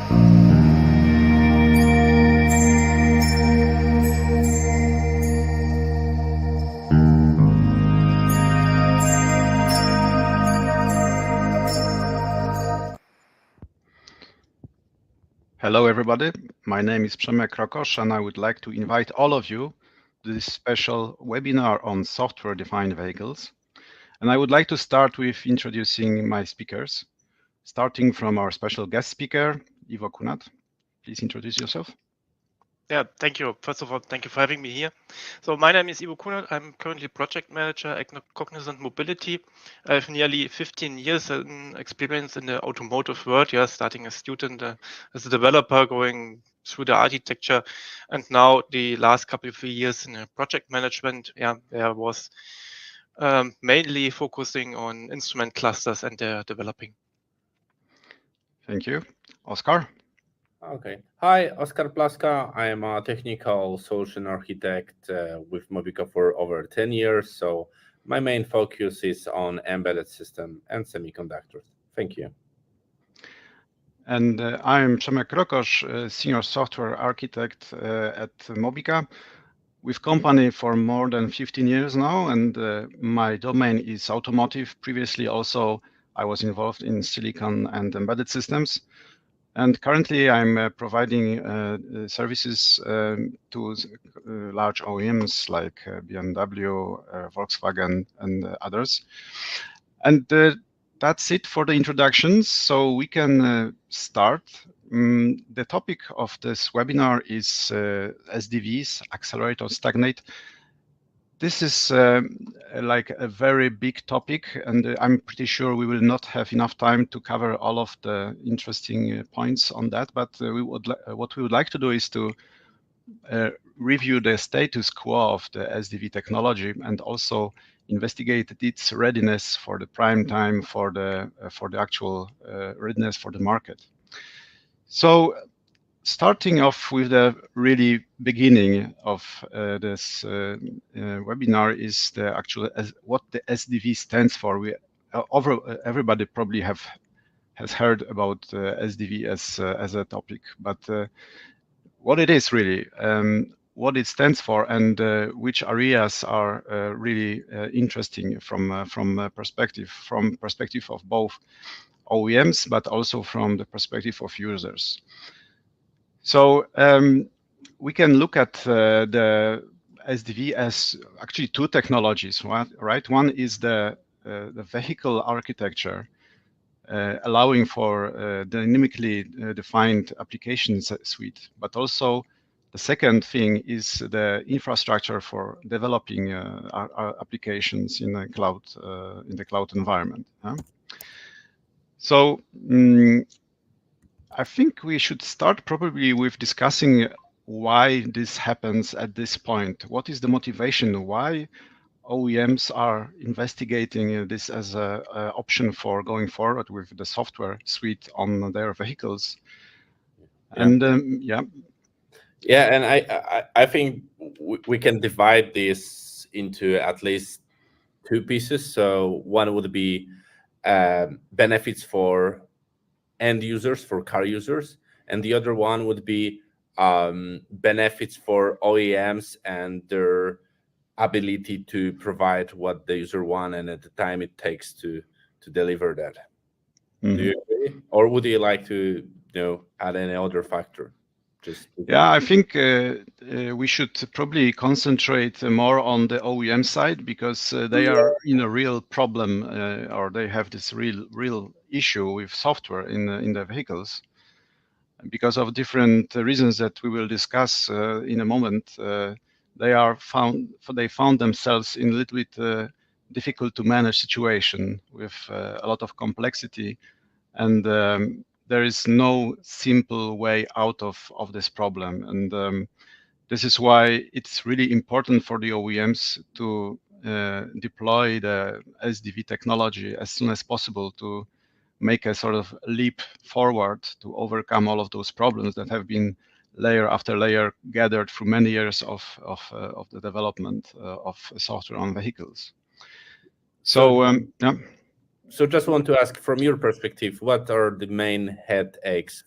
Hello, everybody. My name is Przemek Krokosz, and I would like to invite all of you to this special webinar on software-defined vehicles. And I would like to start with introducing my speakers, starting from our special guest speaker, Ivo Kunat. Please introduce yourself. Yeah, thank you. First of all, thank you for having me here. So my name is Ivo Kunert. I'm currently project manager at Cognizant Mobility. I have nearly 15 years in experience in the automotive world. Yeah, starting as a student, as a developer, going through the architecture, and now the last couple of years in project management. Yeah, where I was mainly focusing on instrument clusters and their developing. Thank you. Oskar? Okay. Hi, Oskar Plaska. I am a technical solution architect with Mobica for over 10 years. So my main focus is on embedded system and semiconductors. Thank you. And I am Przemek Krokosz, senior software architect at Mobica, with company for more than 15 years now, and my domain is automotive. Previously also I was involved in silicon and embedded systems. And currently I'm providing services to large OEMs like BMW, Volkswagen, and others. And that's it for the introductions. So we can start. The topic of this webinar is SDVs, Accelerate or Stagnate. This is like a very big topic, and I'm pretty sure we will not have enough time to cover all of the interesting points on that. But what we would like to do is to review the status quo of the SDV technology and also investigate its readiness for the prime time, for the actual readiness for the market. So, starting off with the really beginning of this webinar is the actual what the SDV stands for. Everybody probably has heard about SDV as a topic, but what it is really, what it stands for, and which areas are really interesting from perspective of both OEMs, but also from the perspective of users. So we can look at the SDV as actually two technologies, right? One is the vehicle architecture, allowing for dynamically defined applications suite, but also the second thing is the infrastructure for developing our applications in the cloud environment. So I think we should start probably with discussing why this happens at this point. What is the motivation? Why OEMs are investigating this as an option for going forward with the software suite on their vehicles? Yeah. And Yeah, and I think we can divide this into at least two pieces. So one would be benefits for end users, for car users, and the other one would be benefits for OEMs and their ability to provide what the user wants and at the time it takes to deliver that. Mm-hmm. Do you agree? Or would you like to add any other factor? Yeah, I think we should probably concentrate more on the OEM side because they are in a real problem or they have this real issue with software in the vehicles because of different reasons that we will discuss in a moment. They found themselves in a little bit difficult to manage situation with a lot of complexity, and there is no simple way out of this problem. And this is why it's really important for the OEMs to deploy the SDV technology as soon as possible to make a sort of leap forward to overcome all of those problems that have been layer after layer gathered through many years of the development of software on vehicles. So yeah. So just want to ask, from your perspective, what are the main headaches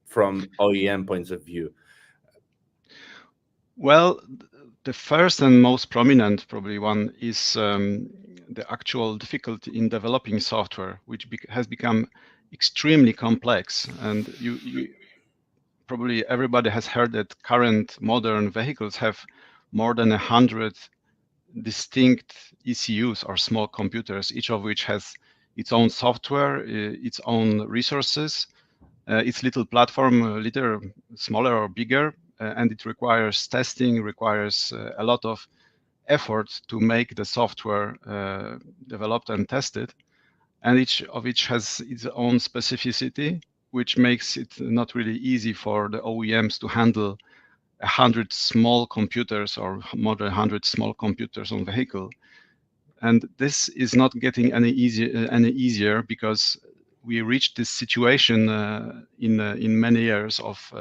from OEM points of view? Well, the first and most prominent probably one is the actual difficulty in developing software, which has become extremely complex. And you probably everybody has heard that current modern vehicles have more than 100 distinct ECUs or small computers, each of which has its own software, its own resources, its little platform, little smaller or bigger, and it requires testing, requires a lot of effort to make the software developed and tested. And each of which has its own specificity, which makes it not really easy for the OEMs to handle 100 small computers or more than 100 small computers on vehicle. And this is not getting any easier because we reached this situation in many years of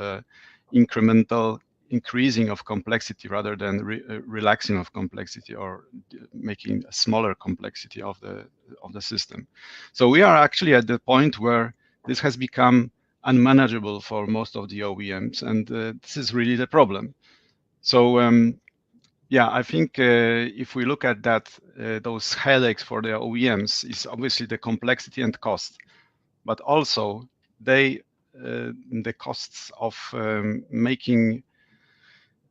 incremental increasing of complexity rather than relaxing of complexity or making a smaller complexity of the system. So we are actually at the point where this has become unmanageable for most of the OEMs, and this is really the problem. So yeah, I think if we look at that, those headaches for the OEMs is obviously the complexity and cost, but also the costs of making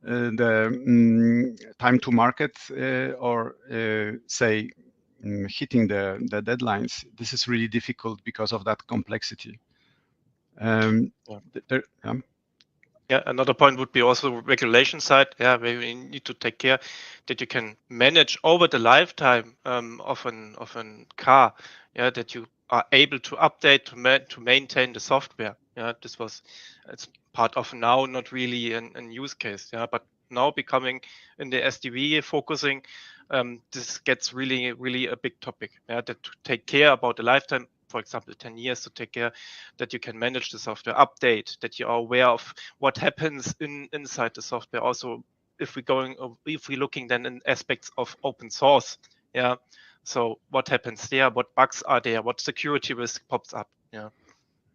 the time to market or say hitting the deadlines. This is really difficult because of that complexity. Yeah, another point would be also regulation side. Yeah, where you need to take care that you can manage over the lifetime of an car. Yeah, that you are able to update to maintain the software. Yeah, it's part of now, not really an use case. Yeah, but now becoming in the SDV focusing, this gets really a big topic. Yeah, that to take care about the lifetime. For example, 10 years to take care that you can manage the software update, that you are aware of what happens inside the software. Also, if we're looking then in aspects of open source, yeah. So what happens there? What bugs are there? What security risk pops up? Yeah.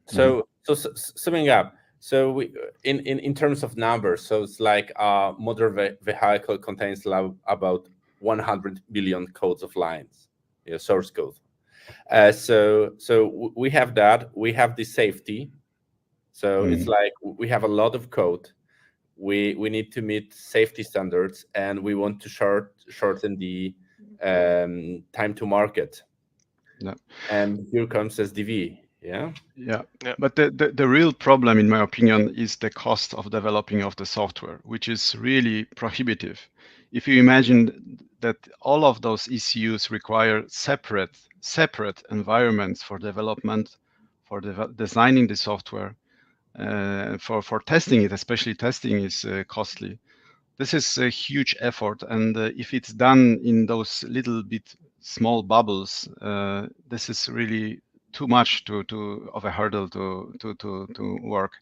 So summing up, so we in terms of numbers, so it's like a modern vehicle contains about 100 billion codes of lines, source code. So we have that. We have the safety. So it's like we have a lot of code. We need to meet safety standards, and we want to shorten the time to market. Yeah. And here comes SDV. Yeah. But the real problem, in my opinion, is the cost of developing of the software, which is really prohibitive. If you imagine that all of those ECUs require separate environments for development, for designing the software, for testing it, especially testing is costly. This is a huge effort, and if it's done in those little bit small bubbles, this is really too much of a hurdle to work.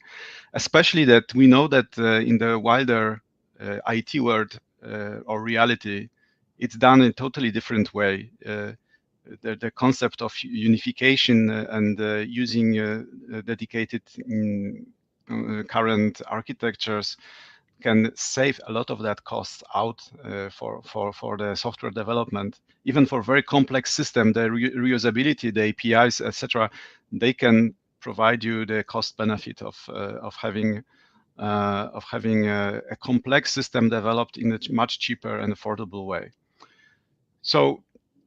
Especially that we know that in the wider IT world or reality, it's done in a totally different way. The concept of unification and using dedicated current architectures can save a lot of that cost out for the software development. Even for very complex system, the reusability, the APIs, etc., they can provide you the cost benefit of having a complex system developed in a much cheaper and affordable way. So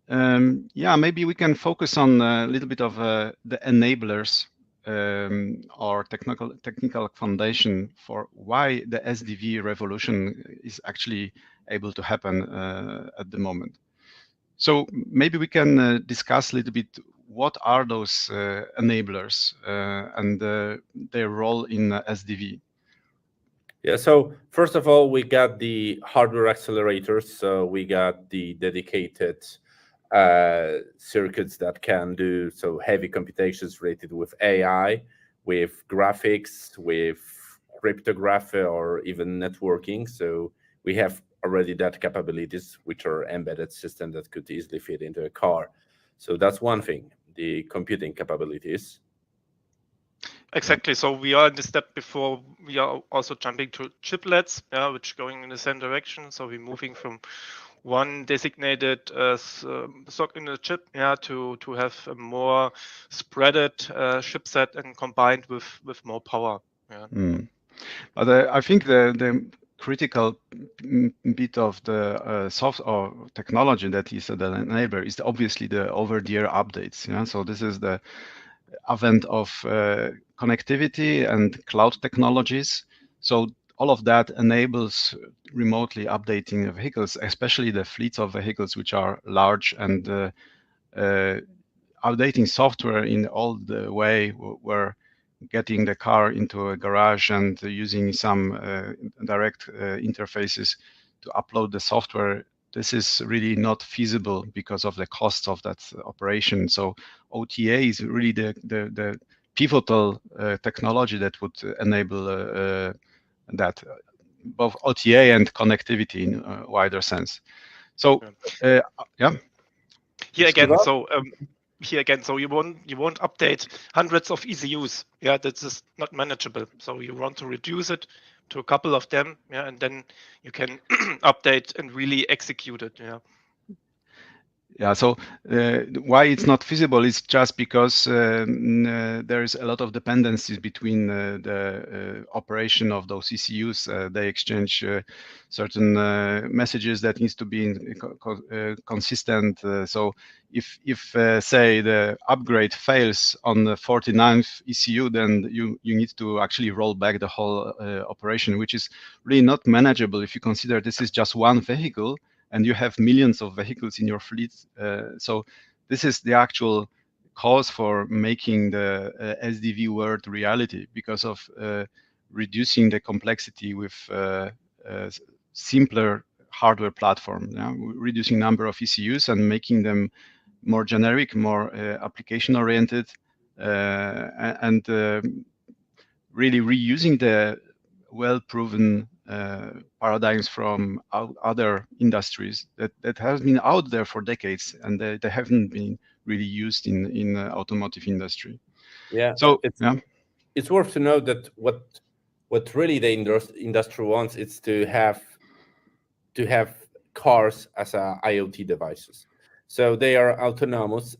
yeah, maybe we can focus on a little bit of the enablers or technical foundation for why the SDV revolution is actually able to happen at the moment. So maybe we can discuss a little bit what are those enablers and their role in SDV. Yeah, so first of all, we got the hardware accelerators. So we got the dedicated circuits that can do heavy computations related with AI, with graphics, with cryptography, or even networking. So we have already that capabilities, which are embedded system that could easily fit into a car. So that's one thing, the computing capabilities. Exactly. So we are in the step before we are also jumping to chiplets, which going in the same direction. So we're moving from one designated sock in the chip, to have a more spreaded chipset and combined with more power. Yeah. But I think the critical bit of the soft or technology that is the enabler is obviously the over-the-air updates. Yeah, so this is the advent of connectivity and cloud technologies. So all of that enables remotely updating of vehicles, especially the fleets of vehicles which are large, and updating software in all the way where getting the car into a garage and using some direct interfaces to upload the software. This is really not feasible because of the cost of that operation. So OTA is really the pivotal technology that would enable that, both OTA and connectivity in a wider sense. So yeah. Here again, so you won't update hundreds of ECUs. Yeah, that's just not manageable. So you want to reduce it to a couple of them, and then you can update and really execute it. Yeah, so why it's not feasible is just because there is a lot of dependencies between the operation of those ECUs. They exchange certain messages that needs to be consistent. So if say the upgrade fails on the 49th ECU, then you need to actually roll back the whole operation, which is really not manageable if you consider this is just one vehicle and you have millions of vehicles in your fleet. So this is the actual cause for making the SDV world reality, because of reducing the complexity with simpler hardware platform, reducing number of ECUs and making them more generic, more application oriented, and really reusing the well-proven paradigms from other industries that have been out there for decades, and they haven't been really used in the automotive industry. Yeah. So it's worth to know that what really the industry wants is to have cars as IoT devices. So they are autonomous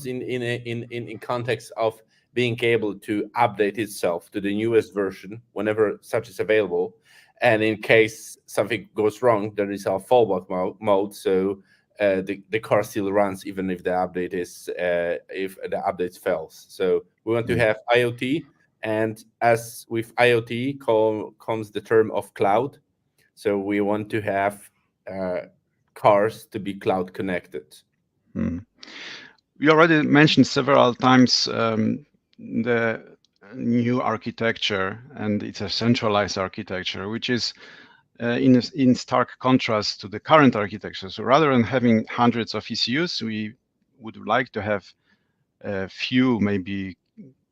in context of being able to update itself to the newest version whenever such is available. And in case something goes wrong, there is a fallback mode. So the car still runs even if the update is if the update fails. So we want to have IoT, and as with IoT comes the term of cloud. So we want to have cars to be cloud connected. We already mentioned several times the new architecture, and it's a centralized architecture, which is in stark contrast to the current architecture. So rather than having hundreds of ECUs, we would like to have a few, maybe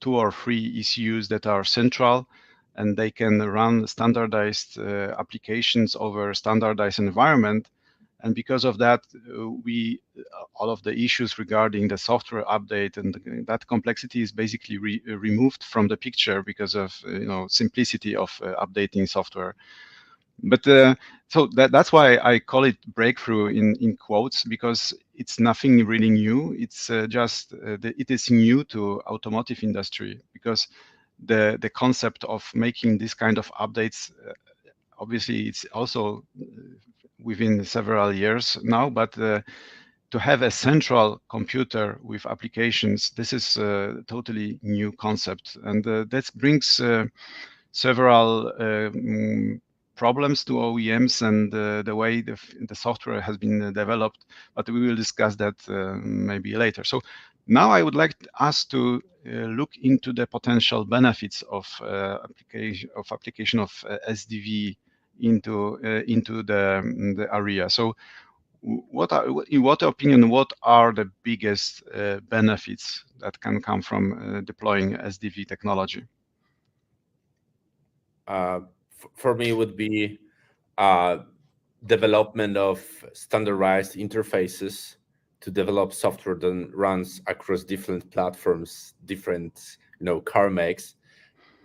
2 or 3 ECUs that are central, and they can run standardized applications over standardized environment. And because of that, all of the issues regarding the software update and that complexity is basically removed from the picture because of simplicity of updating software. But so that's why I call it breakthrough in quotes, because it's nothing really new. It's just it is new to automotive industry, because the concept of making this kind of updates, obviously it's also within several years now, but to have a central computer with applications, this is a totally new concept, and that brings several problems to OEMs and the way the software has been developed, but we will discuss that maybe later. So now I would like us to look into the potential benefits of application of SDV into the area. So in what opinion, what are the biggest benefits that can come from deploying SDV technology? For me, would be development of standardized interfaces to develop software that runs across different platforms, different car makes,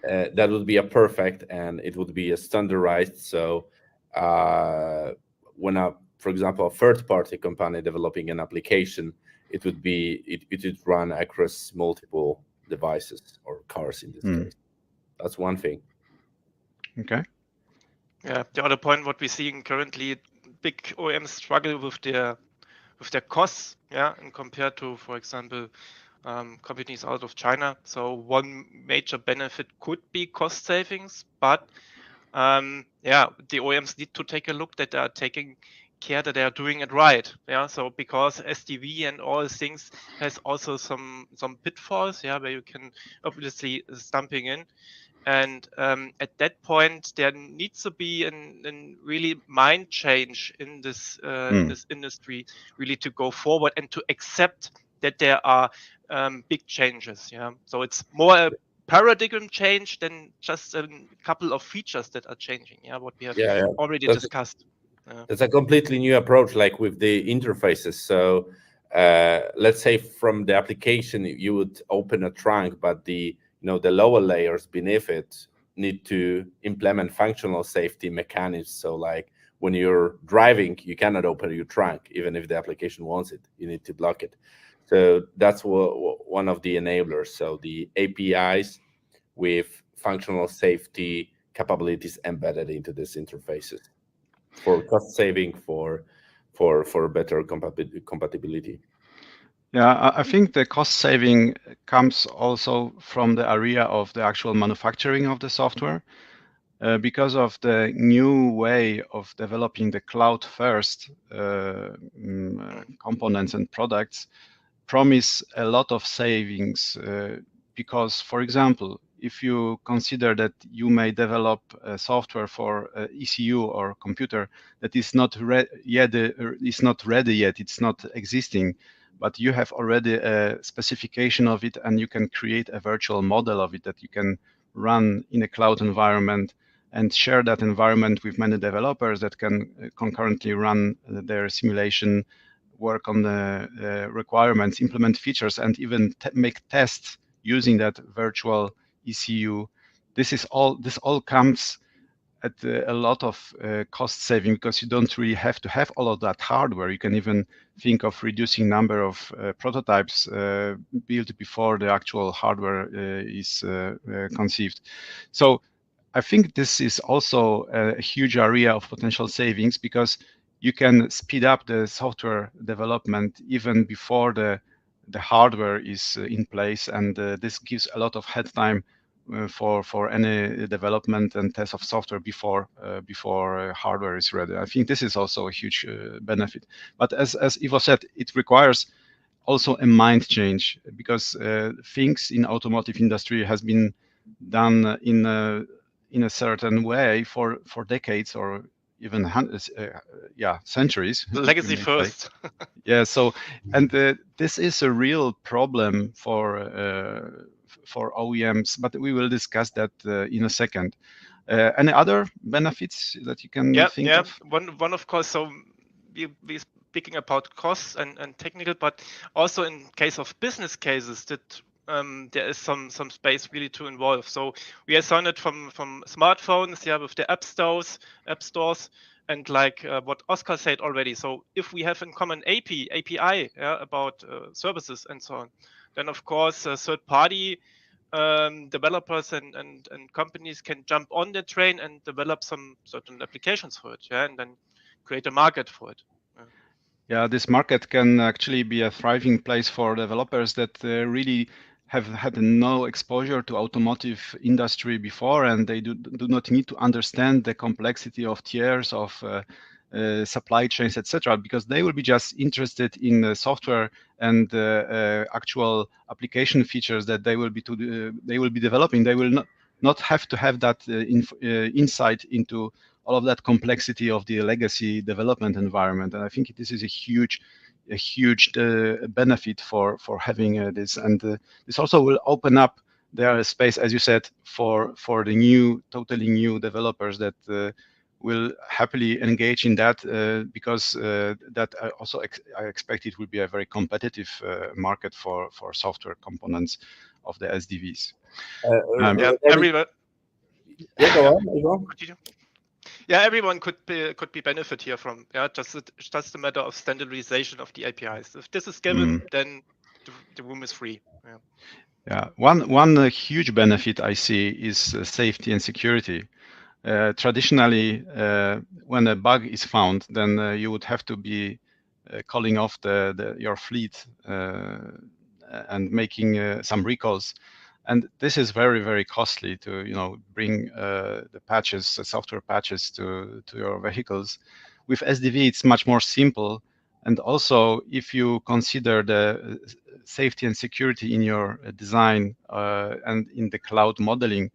that would be a perfect, and it would be a standardized. So when for example, a third-party company developing an application, it would run across multiple devices or cars in this case. That's one thing. Okay. Yeah, the other point, what we're seeing currently, big OEMs struggle with their costs, yeah, and compared to, for example, companies out of China. So one major benefit could be cost savings, but yeah, the OEMs need to take a look that they are taking care that they are doing it right. Yeah, so because SDV and all things has also some pitfalls, yeah, where you can obviously stumping in. And at that point, there needs to be an really mind change in this industry, really to go forward and to accept that there are big changes. Yeah, so it's more a paradigm change than just a couple of features that are changing. Yeah, what we have already discussed. That's a completely new approach, like with the interfaces. So let's say from the application, you would open a trunk, but the lower layers beneath it need to implement functional safety mechanisms. So like when you're driving, you cannot open your trunk, even if the application wants it. You need to block it. So that's one of the enablers. So the APIs with functional safety capabilities embedded into these interfaces for cost saving, for better compatibility. Yeah, I think the cost saving comes also from the area of the actual manufacturing of the software. Because of the new way of developing the cloud first components and products, promise a lot of savings. Because, for example, if you consider that you may develop software for ECU or computer that is not ready yet, it's not existing, but you have already a specification of it, and you can create a virtual model of it that you can run in a cloud environment and share that environment with many developers that can concurrently run their simulation, work on the requirements, implement features, and even make tests using that virtual ECU. This all comes at a lot of cost saving, because you don't really have to have all of that hardware. You can even think of reducing number of prototypes built before the actual hardware is conceived. So I think this is also a huge area of potential savings, because you can speed up the software development even before the hardware is in place, and this gives a lot of head time for any development and test of software before hardware is ready. I think this is also a huge benefit. But as Ivo said, it requires also a mind change, because things in automotive industry has been done in a certain way for decades, or even centuries. Legacy first. Yeah. So, and this is a real problem for OEMs, but we will discuss that in a second. Any other benefits that you can think of? One of course. So we speaking about costs and technical, but also in case of business cases that there is some space really to involve. So we have seen it from smartphones, with the app stores, and like what Oscar said already. So if we have in common API about services and so on, then of course third-party developers and companies can jump on the train and develop some certain applications for it, and then create a market for it. Yeah, this market can actually be a thriving place for developers that really have had no exposure to automotive industry before, and they do not need to understand the complexity of tiers of supply chains, etc., because they will be just interested in the software and actual application features that they will be developing. They will not have to have that insight into all of that complexity of the legacy development environment. And I think this is a huge benefit for having this. And this also will open up their space, as you said, for the totally new developers that will happily engage in that, because that also I expect it will be a very competitive market for software components of the SDVs. Yeah, go on. Continue. Yeah, everyone could be benefit here from. Yeah, just a matter of standardization of the APIs. If this is given, then the room is free. Yeah. Yeah, one huge benefit I see is safety and security. Traditionally, when a bug is found, then you would have to be calling off your fleet and making some recalls, and this is very, very costly to bring the patches, the software patches to your vehicles. With SDV, it's much more simple, and also if you consider the safety and security in your design and in the cloud modeling,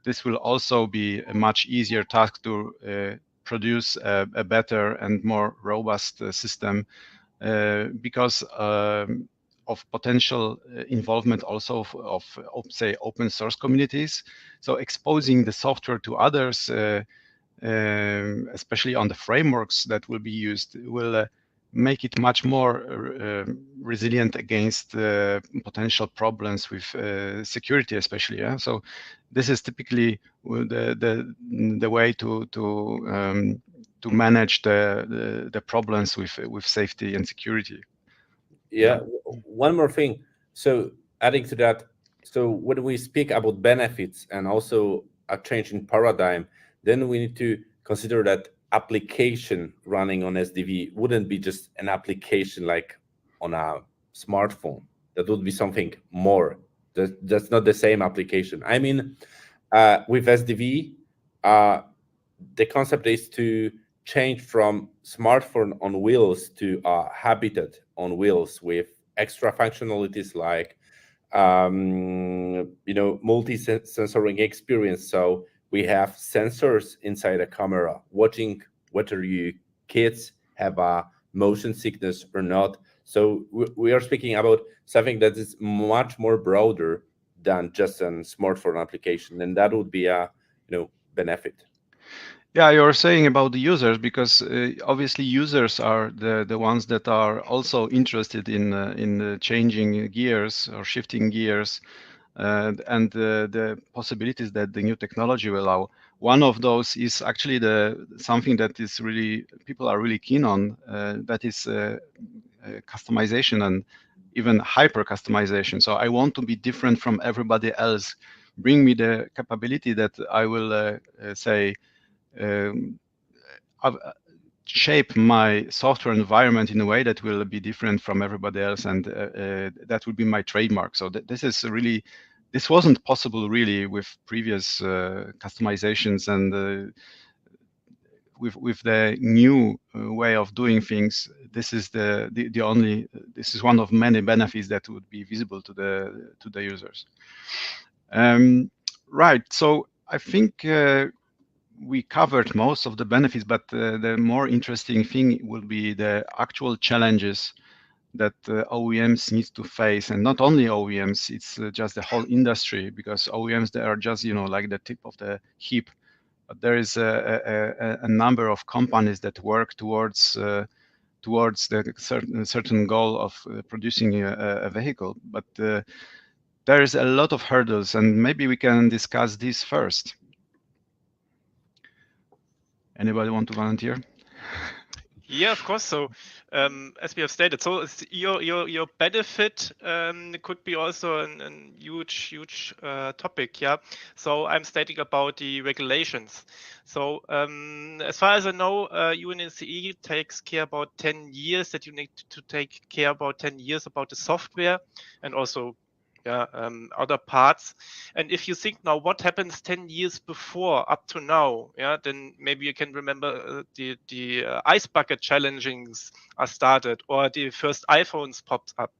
this will also be a much easier task to produce a better and more robust system because of potential involvement also of say, open source communities. So exposing the software to others, especially on the frameworks that will be used, will make it much more resilient against potential problems with security, especially. Yeah? So this is typically the way to manage the problems with safety and security. Yeah. One more thing. So adding to that, so when we speak about benefits and also a change in paradigm, then we need to consider that application running on SDV wouldn't be just an application like on a smartphone. That would be something more. That's not the same application. I mean, with SDV, the concept is to change from smartphone on wheels to a habitat on wheels with extra functionalities like multi-sensoring experience. So we have sensors inside a camera watching whether you kids have a motion sickness or not. So we are speaking about something that is much more broader than just a smartphone application, and that would be a benefit. Yeah, you're saying about the users, because obviously users are the ones that are also interested in changing gears or shifting gears, and the possibilities that the new technology will allow. One of those is actually something that is really people are really keen on. That is customization and even hyper customization. So I want to be different from everybody else. Bring me the capability that I will say. Shape my software environment in a way that will be different from everybody else, and that will be my trademark. So this wasn't possible really with previous customizations, and with the new way of doing things, this is this is one of many benefits that would be visible to the users. Right. So I think we covered most of the benefits, but the more interesting thing will be the actual challenges that OEMs need to face, and not only OEMs, it's just the whole industry, because OEMs, they are just like the tip of the heap, but there is a number of companies that work towards the certain goal of producing a vehicle, but there is a lot of hurdles, and maybe we can discuss this first. Anybody want to volunteer? Yeah, of course. So, as we have stated, so your benefit could be also a huge topic. Yeah. So I'm stating about the regulations. So as far as I know, UNECE takes care about 10 years that you need to take care about 10 years about the software and also other parts. And if you think now what happens 10 years before up to now, then maybe you can remember the ice bucket challengings are started, or the first iPhones popped up.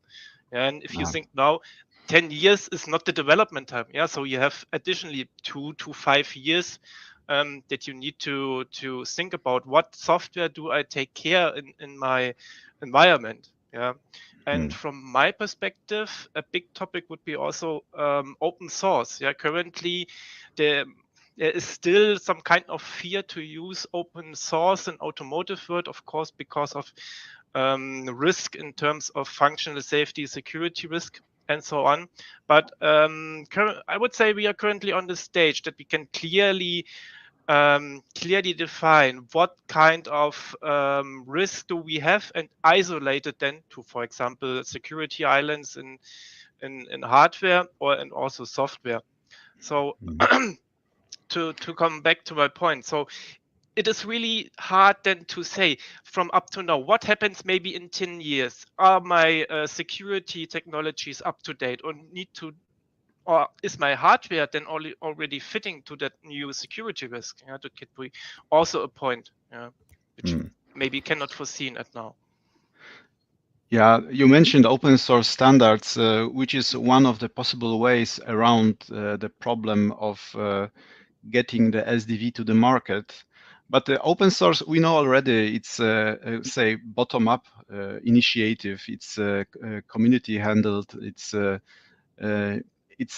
And if you think now 10 years is not the development time, so you have additionally 2 to 5 years that you need to think about what software do I take care in my environment. And from my perspective, a big topic would be also open source. Currently, there is still some kind of fear to use open source in automotive world, of course, because of risk in terms of functional safety, security risk. and so on. But I would say we are currently on the stage that we can clearly define what kind of risk do we have and isolate it then to, for example, security islands in hardware and also software. So to come back to my point, so it is really hard then to say from up to now what happens maybe in 10 years. Are my security technologies up to date, or is my hardware then already fitting to that new security risk? That could be also a point, which maybe cannot foreseen at now. Yeah, you mentioned open source standards, which is one of the possible ways around the problem of getting the SDV to the market. But the open source, we know already, it's say bottom-up initiative. It's community handled. It's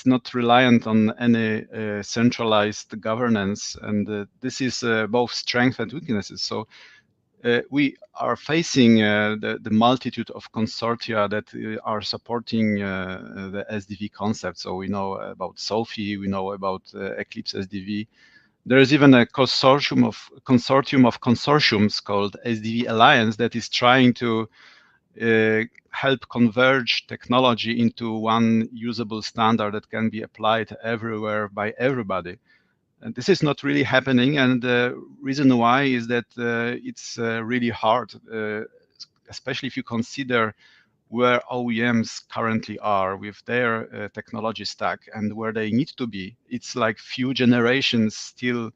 not reliant on any centralized governance, and this is both strengths and weaknesses. So we are facing the multitude of consortia that are supporting the SDV concept. So we know about Sophie, we know about Eclipse SDV. There is even a consortium of consortiums called SDV Alliance that is trying to help converge technology into one usable standard that can be applied everywhere by everybody. And this is not really happening, and the reason why is that it's really hard, especially if you consider where OEMs currently are with their technology stack and where they need to be. It's like few generations still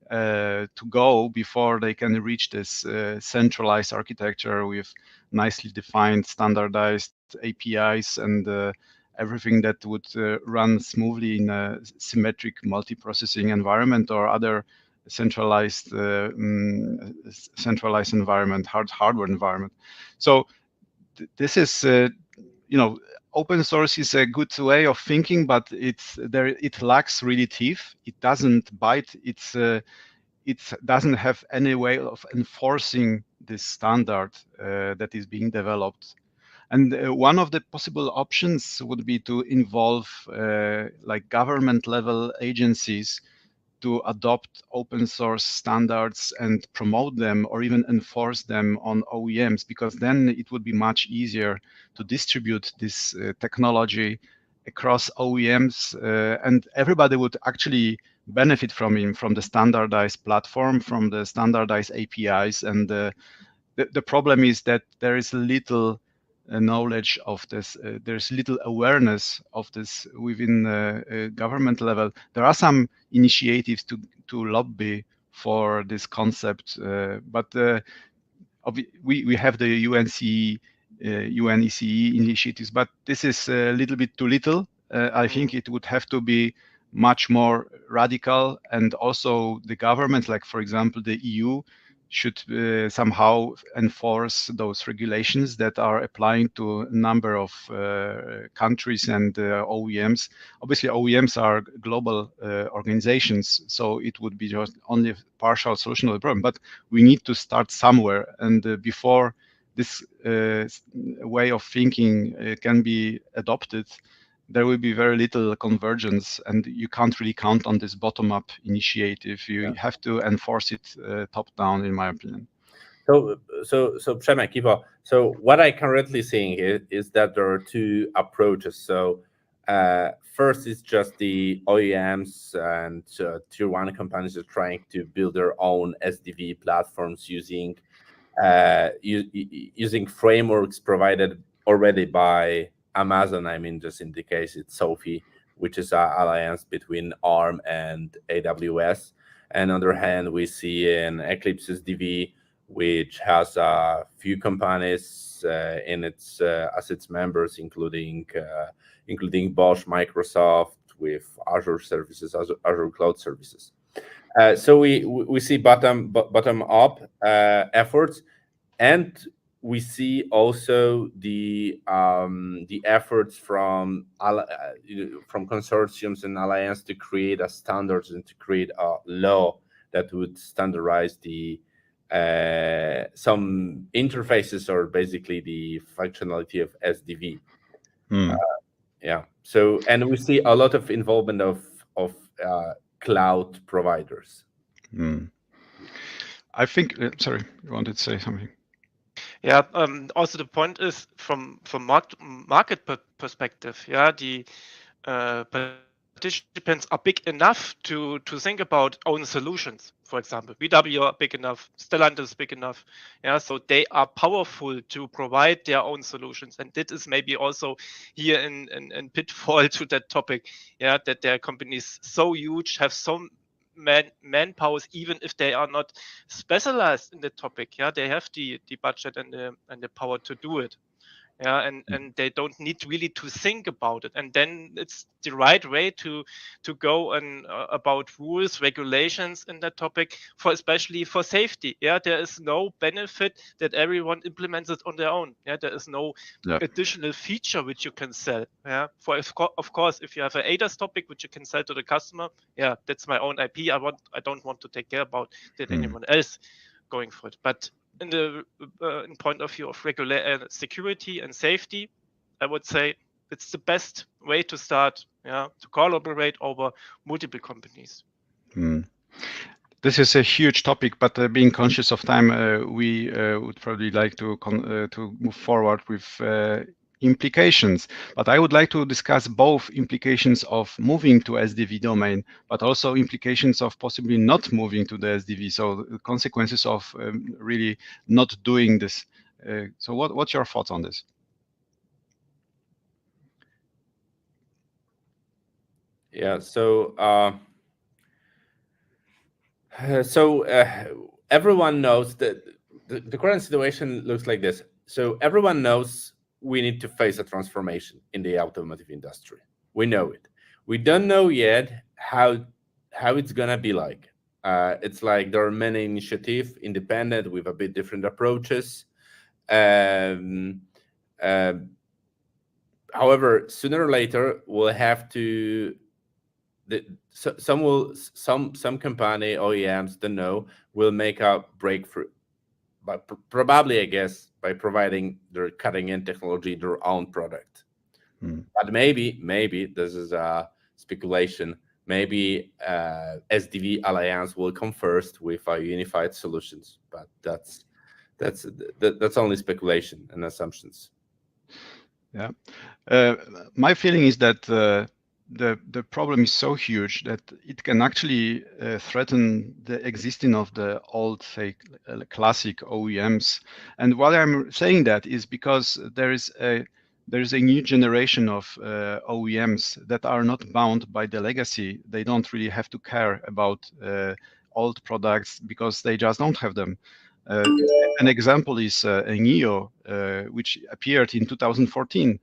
to go before they can reach this centralized architecture with nicely defined, standardized APIs and everything that would run smoothly in a symmetric multiprocessing environment or other centralized environment, hardware environment. So this is, open source is a good way of thinking, but it lacks really teeth. It doesn't bite. It doesn't have any way of enforcing this standard that is being developed. And one of the possible options would be to involve like government level agencies to adopt open source standards and promote them or even enforce them on OEMs, because then it would be much easier to distribute this technology across OEMs and everybody would actually benefit from the standardized platform, from the standardized APIs. And the problem is that there is little knowledge of this. There's little awareness of this within government level. There are some initiatives to lobby for this concept, but we have the UNECE initiatives, but this is a little bit too little. I think it would have to be much more radical, and also the government, like for example the EU, should somehow enforce those regulations that are applying to a number of countries and OEMs. Obviously, OEMs are global organizations, so it would be just only a partial solution of the problem. But we need to start somewhere, and before this way of thinking can be adopted, there will be very little convergence, and you can't really count on this bottom-up initiative. You have to enforce it top-down, in my opinion. So Przemek, Ivo, so what I currently seeing is that there are two approaches. So first is just the OEMs and tier one companies are trying to build their own SDV platforms using using frameworks provided already by Amazon. I mean, just in the case it's Sophie, which is an alliance between ARM and AWS. And on the other hand, we see an Eclipse SDV, which has a few companies in its as its members, including Bosch, Microsoft, with Azure services, Azure Cloud Services. So we see bottom up efforts, and we see also the efforts from consortiums and alliance to create a standards and to create a law that would standardize the some interfaces or basically the functionality of SDV. Yeah. So, and we see a lot of involvement of cloud providers. I think. Sorry, you wanted to say something. Yeah. Also, the point is from market perspective. Yeah, the participants are big enough to think about own solutions. For example, VW are big enough, Stellantis is big enough. Yeah, so they are powerful to provide their own solutions, and that is maybe also here in pitfall to that topic. Yeah, that their companies so huge, have so manpowers, even if they are not specialized in the topic. Yeah, they have the budget and the power to do it. Yeah, and they don't need really to think about it, and then it's the right way to go and about rules, regulations in that topic, for especially for safety. Yeah, there is no benefit that everyone implements it on their own. Yeah, there is no additional feature which you can sell. Yeah, of course, if you have an ADAS topic which you can sell to the customer, yeah, that's my own IP. I don't want to take care about that anyone else going for it. But in the in point of view of security and safety, I would say it's the best way to start. Yeah, to collaborate over multiple companies. This is a huge topic, but being conscious of time, we would probably like to move forward with implications. But I would like to discuss both implications of moving to SDV domain, but also implications of possibly not moving to the SDV. So the consequences of really not doing this. So what's your thoughts on this? Yeah. So everyone knows that the current situation looks like this. So everyone knows we need to face a transformation in the automotive industry. We know it. We don't know yet how it's gonna be like. It's like there are many initiatives, independent, with a bit different approaches. Um, However, sooner or later we'll have to. Some company OEMs don't know will make a breakthrough, but probably, I guess, by providing their cutting edge technology, their own product. But maybe this is a speculation. Maybe SDV Alliance will come first with unified solutions, but that's only speculation and assumptions. Yeah, my feeling is that the problem is so huge that it can actually threaten the existing of the old, say, classic OEMs. And why I'm saying that is because there is a new generation of OEMs that are not bound by the legacy. They don't really have to care about old products because they just don't have them. An example is a NIO, which appeared in 2014,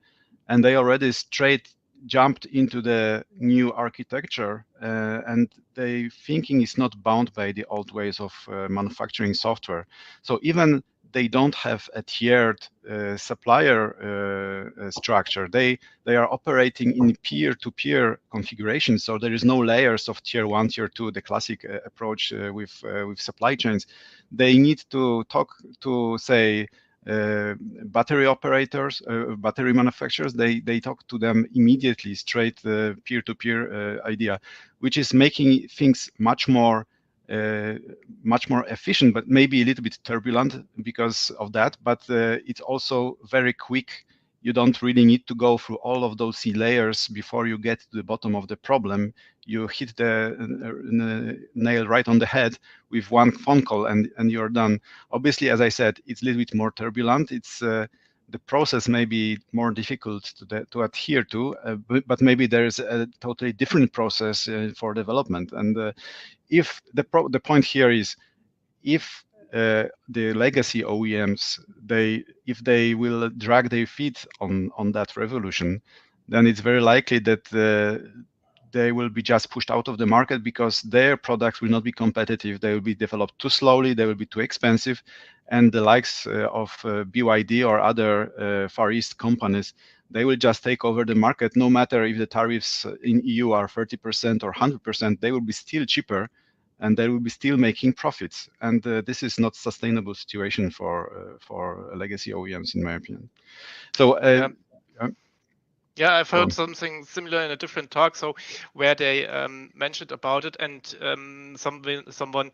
and they already straight jumped into the new architecture, and their thinking is not bound by the old ways of manufacturing software. So even they don't have a tiered supplier structure. They are operating in peer-to-peer configuration. So there is no layers of tier 1, tier 2, the classic approach with supply chains. They need to talk to, say, battery operators, battery manufacturers. They talk to them immediately, straight peer-to-peer idea, which is making things much more efficient, but maybe a little bit turbulent because of that. But it's also very quick. You don't really need to go through all of those layers before you get to the bottom of the problem. You hit the nail right on the head with one phone call, and you're done. Obviously, as I said, it's a little bit more turbulent. It's the process may be more difficult to adhere to, but maybe there's a totally different process for development. And if the point here is, if the legacy OEMs, if they will drag their feet on that revolution, then it's very likely that they will be just pushed out of the market because their products will not be competitive. They will be developed too slowly. They will be too expensive, and the likes of BYD or other Far East companies, they will just take over the market. No matter if the tariffs in EU are 30% or 100%, they will be still cheaper, and they will be still making profits. And this is not sustainable situation for legacy OEMs, in my opinion. So. Yeah, I've heard something similar in a different talk, so where they mentioned about it, and someone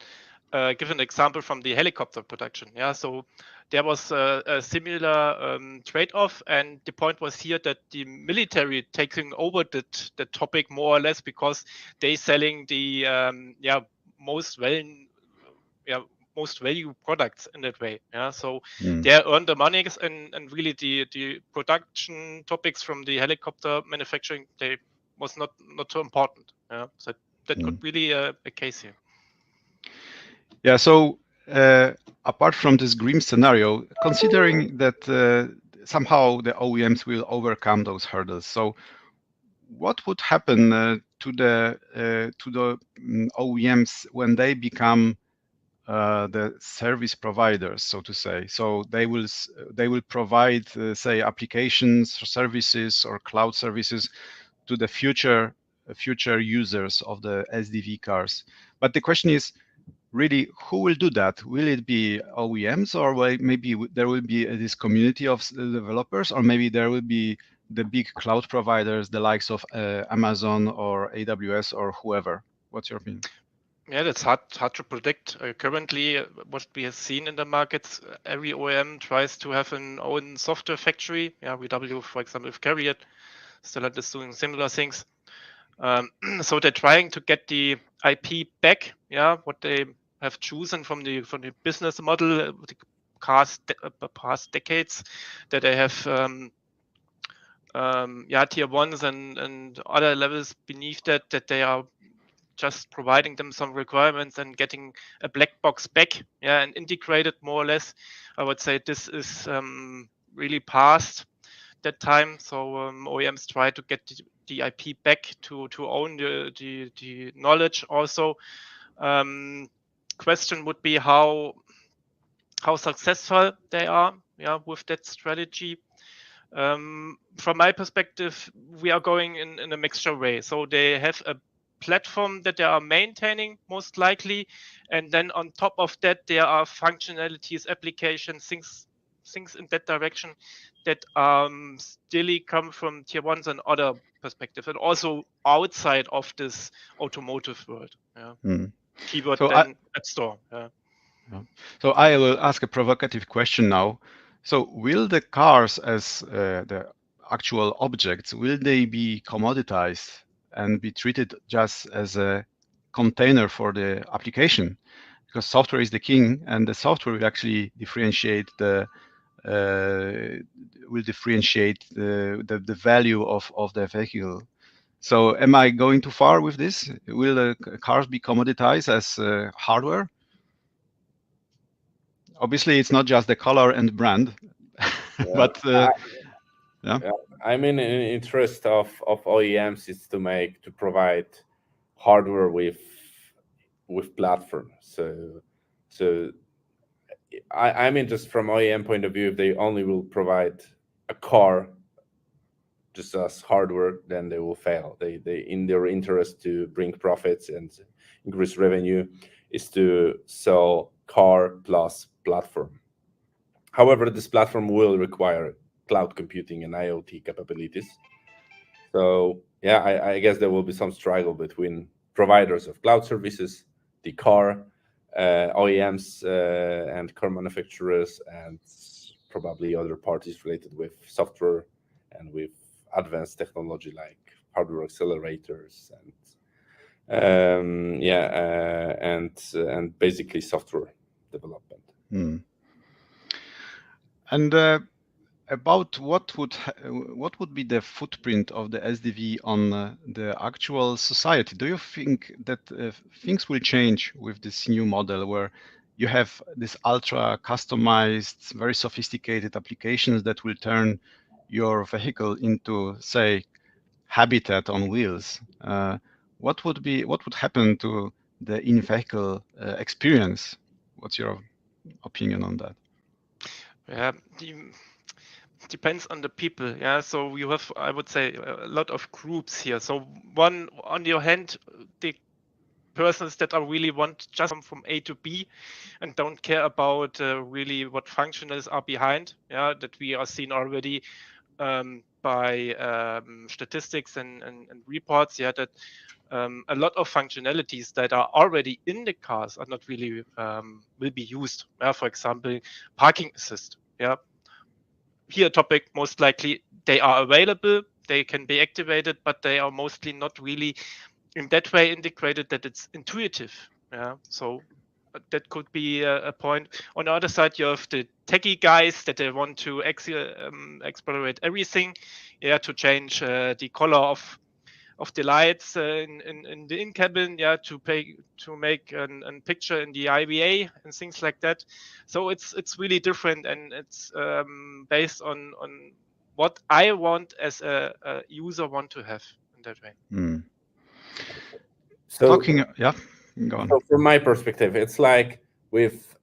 give an example from the helicopter production. Yeah, so there was a similar trade-off, and the point was here that the military taking over the topic more or less because they selling the most well most value products in that way. Yeah, so they earn the money, and really the production topics from the helicopter manufacturing, they was not so important. Yeah, so that could really a case here. Yeah. So apart from this grim scenario, considering that somehow the OEMs will overcome those hurdles, so what would happen to the OEMs when they become the service providers, so to say? So they will provide, say, applications, or services, or cloud services to the future users of the SDV cars. But the question is, really, who will do that? Will it be OEMs, or maybe there will be this community of developers, or maybe there will be the big cloud providers, the likes of Amazon or AWS or whoever? What's your opinion? Yeah, that's hard to predict. Currently, what we have seen in the markets, every OEM tries to have an own software factory. Yeah, VW, for example, with Carriot, Stellantis is doing similar things. So they're trying to get the IP back. Yeah, what they have chosen from the business model, the past decades, that they have tier ones and other levels beneath that they are just providing them some requirements and getting a black box back, and integrated more or less. I would say this is really past that time. So OEMs try to get the IP back to own the knowledge also. Question would be how successful they are, with that strategy. From my perspective, we are going in a mixture way. So they have a platform that they are maintaining most likely, and then on top of that there are functionalities, applications, things in that direction that still come from tier ones and other perspective, and also outside of this automotive world. Keyword So then App Store. So I will ask a provocative question now. So will the cars as the actual objects, will they be commoditized and be treated just as a container for the application? Because software is the king, and the software will actually differentiate the value of the vehicle. So am I going too far with this? Will the cars be commoditized as hardware? Obviously, it's not just the color and brand, but I mean, in interest of OEMs is to provide hardware with platform. So I mean, just from OEM point of view, if they only will provide a car just as hardware, then they will fail. They in their interest to bring profits and increase revenue is to sell car plus platform. However, this platform will require cloud computing and IoT capabilities. So yeah, I guess there will be some struggle between providers of cloud services, the car OEMs and car manufacturers, and probably other parties related with software and with advanced technology like hardware accelerators and basically software development. And about what would be the footprint of the SDV on the actual society? Do you think that things will change with this new model where you have this ultra customized, very sophisticated applications that will turn your vehicle into, say, habitat on wheels? What would happen to the in-vehicle experience? What's your opinion on that? Yeah, depends on the people. Yeah, so you have, I would say, a lot of groups here. So one, on your hand, the persons that are really want just from A to B and don't care about really what functionals are behind. Yeah, that we are seeing already. statistics and reports, that a lot of functionalities that are already in the cars are not really will be used. For example, parking assist. Here a topic, most likely they are available, they can be activated, but they are mostly not really in that way integrated that it's intuitive. So that could be a point. On the other side, you have the techie guys that they want to explore everything, to change the color of the lights in the in cabin, to make a picture in the IVA and things like that. So it's really different, and it's based on what I want as a user want to have in that way. So Talking, go on. So from my perspective, it's like with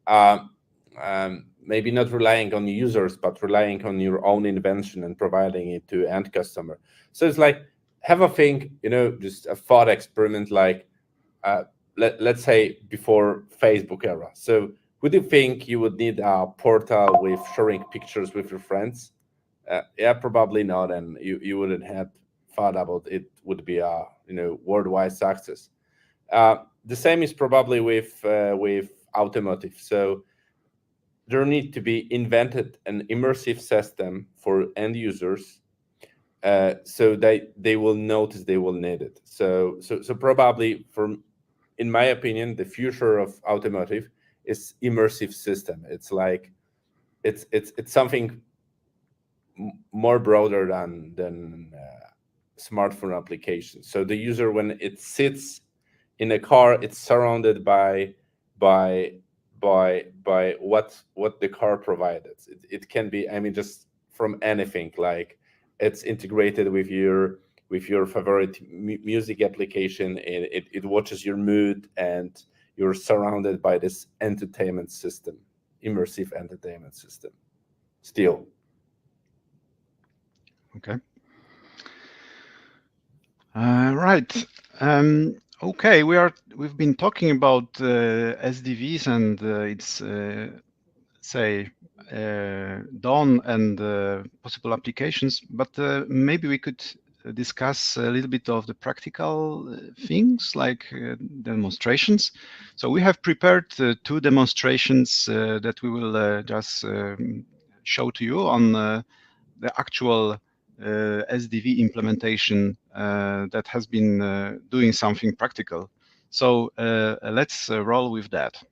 maybe not relying on users, but relying on your own invention and providing it to end customer. So it's like, have a think, just a thought experiment, like let's say before Facebook era. So would you think you would need a portal with sharing pictures with your friends? Yeah, probably not, and you wouldn't have thought about it would be a worldwide success. The same is probably with automotive. So there need to be invented an immersive system for end users, so they will notice they will need it. So probably, in my opinion, the future of automotive is immersive system. It's like it's something more broader than smartphone applications. So the user, when it sits in a car, it's surrounded by what the car provided. It can be, I mean, just from anything, like it's integrated with your favorite music application, and it watches your mood, and you're surrounded by this entertainment system, immersive entertainment system still. Okay. Right. Okay, we've been talking about SDVs and its say dawn and possible applications, but maybe we could discuss a little bit of the practical things like demonstrations. So we have prepared 2 demonstrations that we will just show to you on the actual SDV implementation that has been doing something practical. So let's roll with that.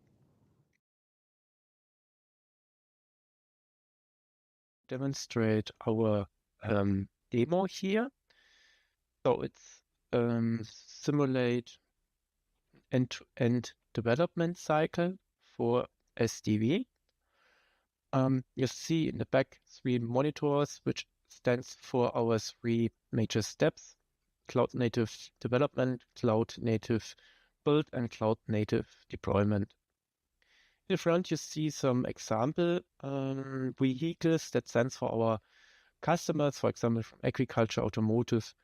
Demonstrate our demo here. So it's simulate end-to-end development cycle for SDV. You see in the back 3 monitors, which stands for our 3 major steps: cloud native development, cloud native build, and cloud native deployment. In the front, you see some example vehicles that stands for our customers, for example, from agriculture, automotive,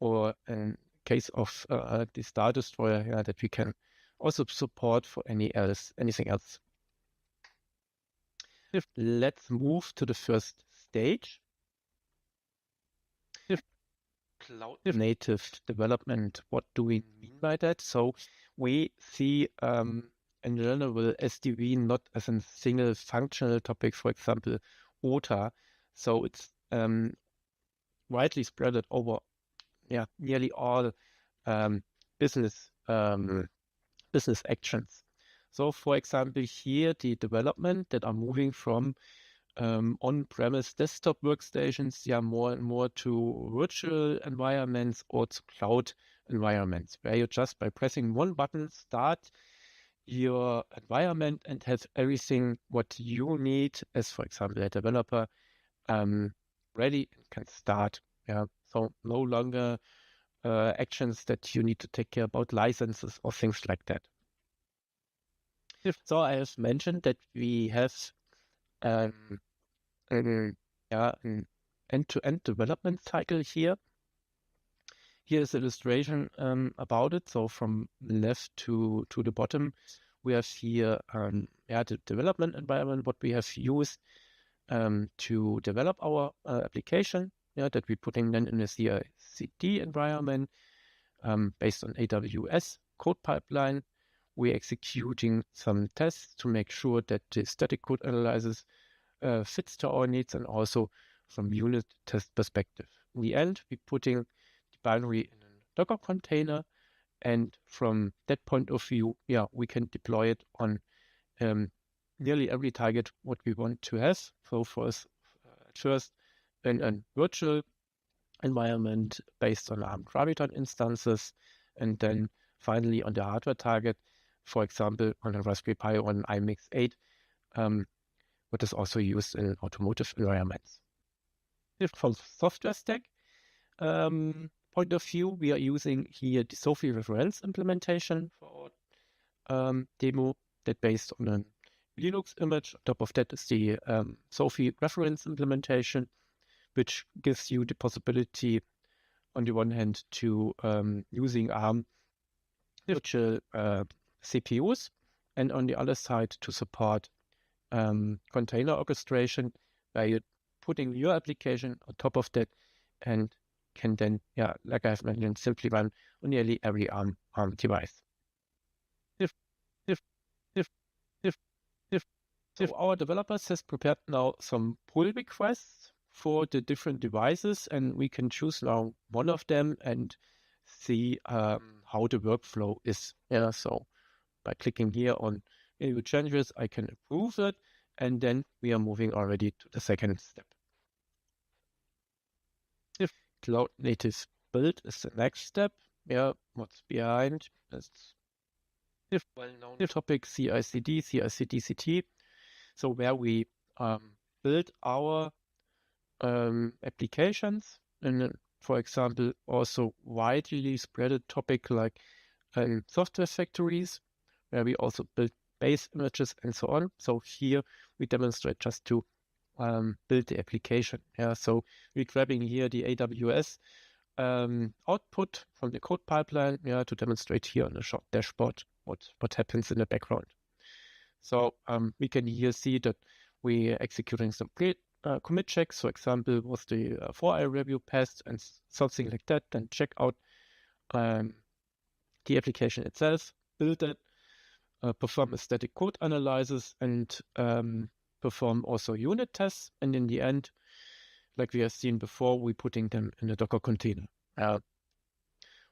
or in case of the Star Destroyer, that we can also support for anything else. Let's move to the first stage. Cloud native development. What do we mean by that? So we see in general SDV not as a single functional topic, for example, OTA. So it's widely spread over nearly all business actions. So for example, here the development that are moving from on-premise desktop workstations, more and more to virtual environments or to cloud environments, where you just by pressing one button start your environment and have everything what you need as, for example, a developer ready and can start. So no longer actions that you need to take care about licenses or things like that. So I have mentioned that we have an end-to-end development cycle here. Here is illustration about it. So from left to the bottom, we have here the development environment, what we have used to develop our application. that we're putting then in a CI/CD environment based on AWS code pipeline. We're executing some tests to make sure that the static code analysis fits to our needs, and also from unit test perspective. In the end, we're putting the binary in a Docker container, and from that point of view, we can deploy it on nearly every target what we want to have. So first, in a virtual environment based on ARM Graviton instances, and then finally on the hardware target, for example, on a Raspberry Pi or an iMix 8, what is also used in automotive environments. From software stack point of view, we are using here the SOFI reference implementation for our demo that based on a Linux image. On top of that is the SOFI reference implementation, which gives you the possibility, on the one hand, to using ARM virtual CPUs, and on the other side to support container orchestration, where you're putting your application on top of that and can then, like I've mentioned, simply run on nearly every ARM device. So our developers has prepared now some pull requests for the different devices, and we can choose now one of them and see how the workflow is. So by clicking here on new changes, I can approve it, and then we are moving already to the second step. If cloud native build is the next step, what's behind? That's if well-known topic CI/CD, CI/CD/CT. So where we build our applications, and for example, also widely spread topic like software factories, where we also build base images and so on. So here we demonstrate just to build the application. So we're grabbing here the AWS output from the code pipeline, to demonstrate here on a short dashboard what happens in the background. So we can here see that we are executing some commit checks. For example, was the 4i review passed and something like that. Then check out the application itself, build it, perform a static code analysis, and perform also unit tests. And in the end, like we have seen before, we're putting them in a Docker container.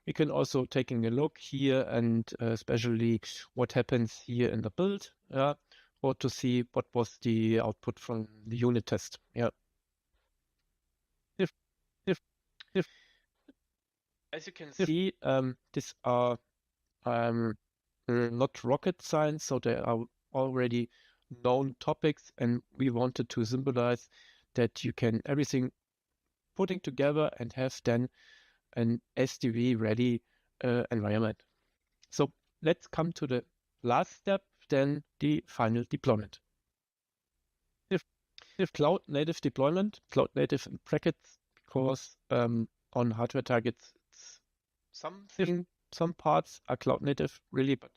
We can also taking a look here, and especially what happens here in the build, or to see what was the output from the unit test. As you can see, these are not rocket science, so they are already known topics, and we wanted to symbolize that you can everything putting together and have then an SDV ready environment. So let's come to the last step, then the final deployment. If cloud native deployment, cloud native in brackets, because on hardware targets, some parts are cloud native really, but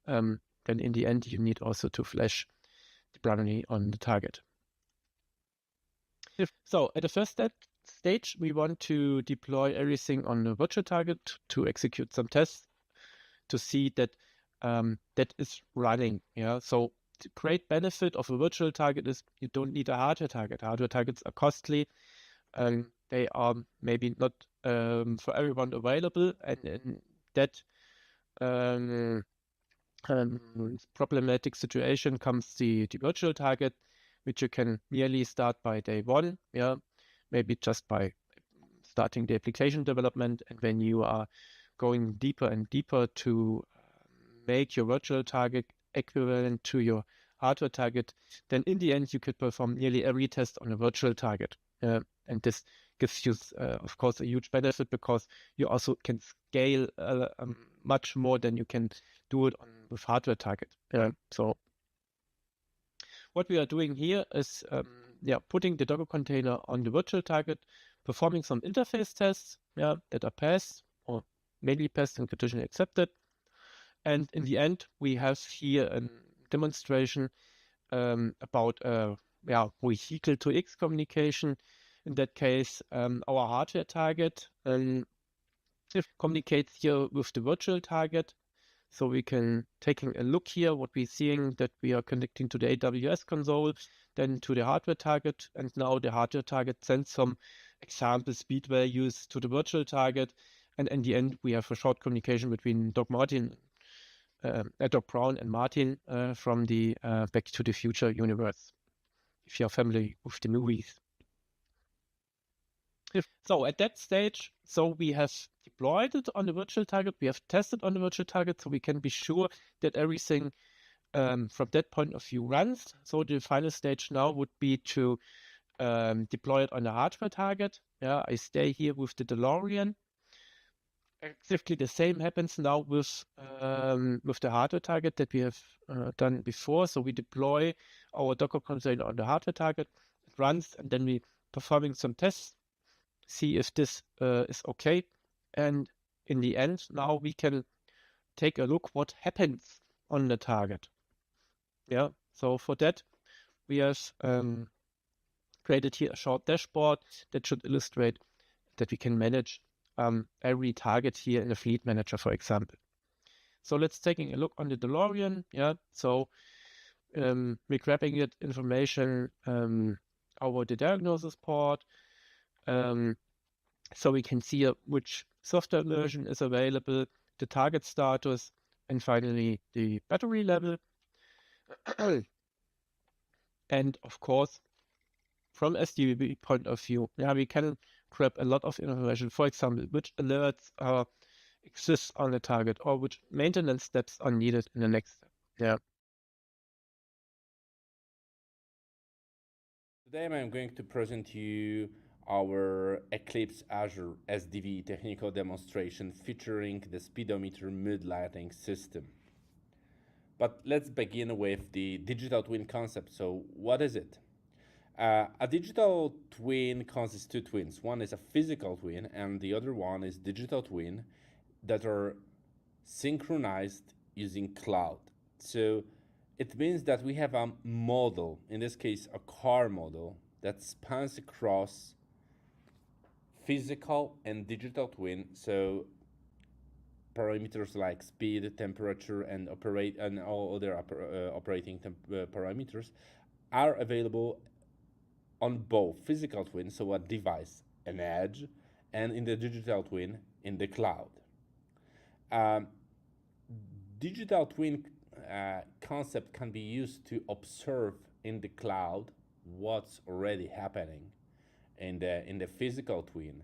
then in the end you need also to flash the binary on the target. So at the first stage, we want to deploy everything on a virtual target to execute some tests to see that that is running. So the great benefit of a virtual target is you don't need a hardware target. Hardware targets are costly. They are maybe not for everyone available, and in that problematic situation comes the virtual target, which you can merely start by day one. Maybe just by starting the application development, and when you are going deeper and deeper to make your virtual target equivalent to your hardware target, then in the end you could perform nearly every test on a virtual target. And this gives you, of course, a huge benefit, because you also can scale much more than you can do it with hardware target. So what we are doing here is putting the Docker container on the virtual target, performing some interface tests that are passed or mainly passed and conditionally accepted. And in the end, we have here a demonstration about vehicle to X communication, In that case, our hardware target communicates here with the virtual target. So we can taking a look here, what we're seeing that we are connecting to the AWS console, then to the hardware target, and now the hardware target sends some example speed values to the virtual target, and in the end we have a short communication between Doc Brown and Martin from the Back to the Future universe, if you're familiar with the movies. So at that stage, so we have deployed it on the virtual target, we have tested on the virtual target, so we can be sure that everything from that point of view runs. So the final stage now would be to deploy it on the hardware target. Yeah, I stay here with the DeLorean. Exactly the same happens now with the hardware target that we have done before. So we deploy our Docker container on the hardware target, it runs, and then we performing some tests, see if this is okay. And in the end, now we can take a look what happens on the target. Yeah, so for that, we have created here a short dashboard that should illustrate that we can manage every target here in the fleet manager, for example. So let's taking a look on the DeLorean. Yeah, so we're grabbing it information over the diagnosis port. So we can see which software version is available, the target status, and finally the battery level. And of course, from SDB point of view, yeah, we can grab a lot of information. For example, which alerts exist on the target, or which maintenance steps are needed in the next step. Yeah. Today I'm going to present to you our Eclipse Azure SDV technical demonstration featuring the speedometer mood lighting system. But let's begin with the digital twin concept. So what is it? A digital twin consists of two twins. One is a physical twin and the other one is digital twin that are synchronized using cloud. So it means that we have a model, in this case a car model, that spans across physical and digital twin. So parameters like speed, temperature, and all other operating parameters are available on both physical twin, so a device, an edge, and in the digital twin in the cloud. Digital twin concept can be used to observe in the cloud what's already happening in the physical twin.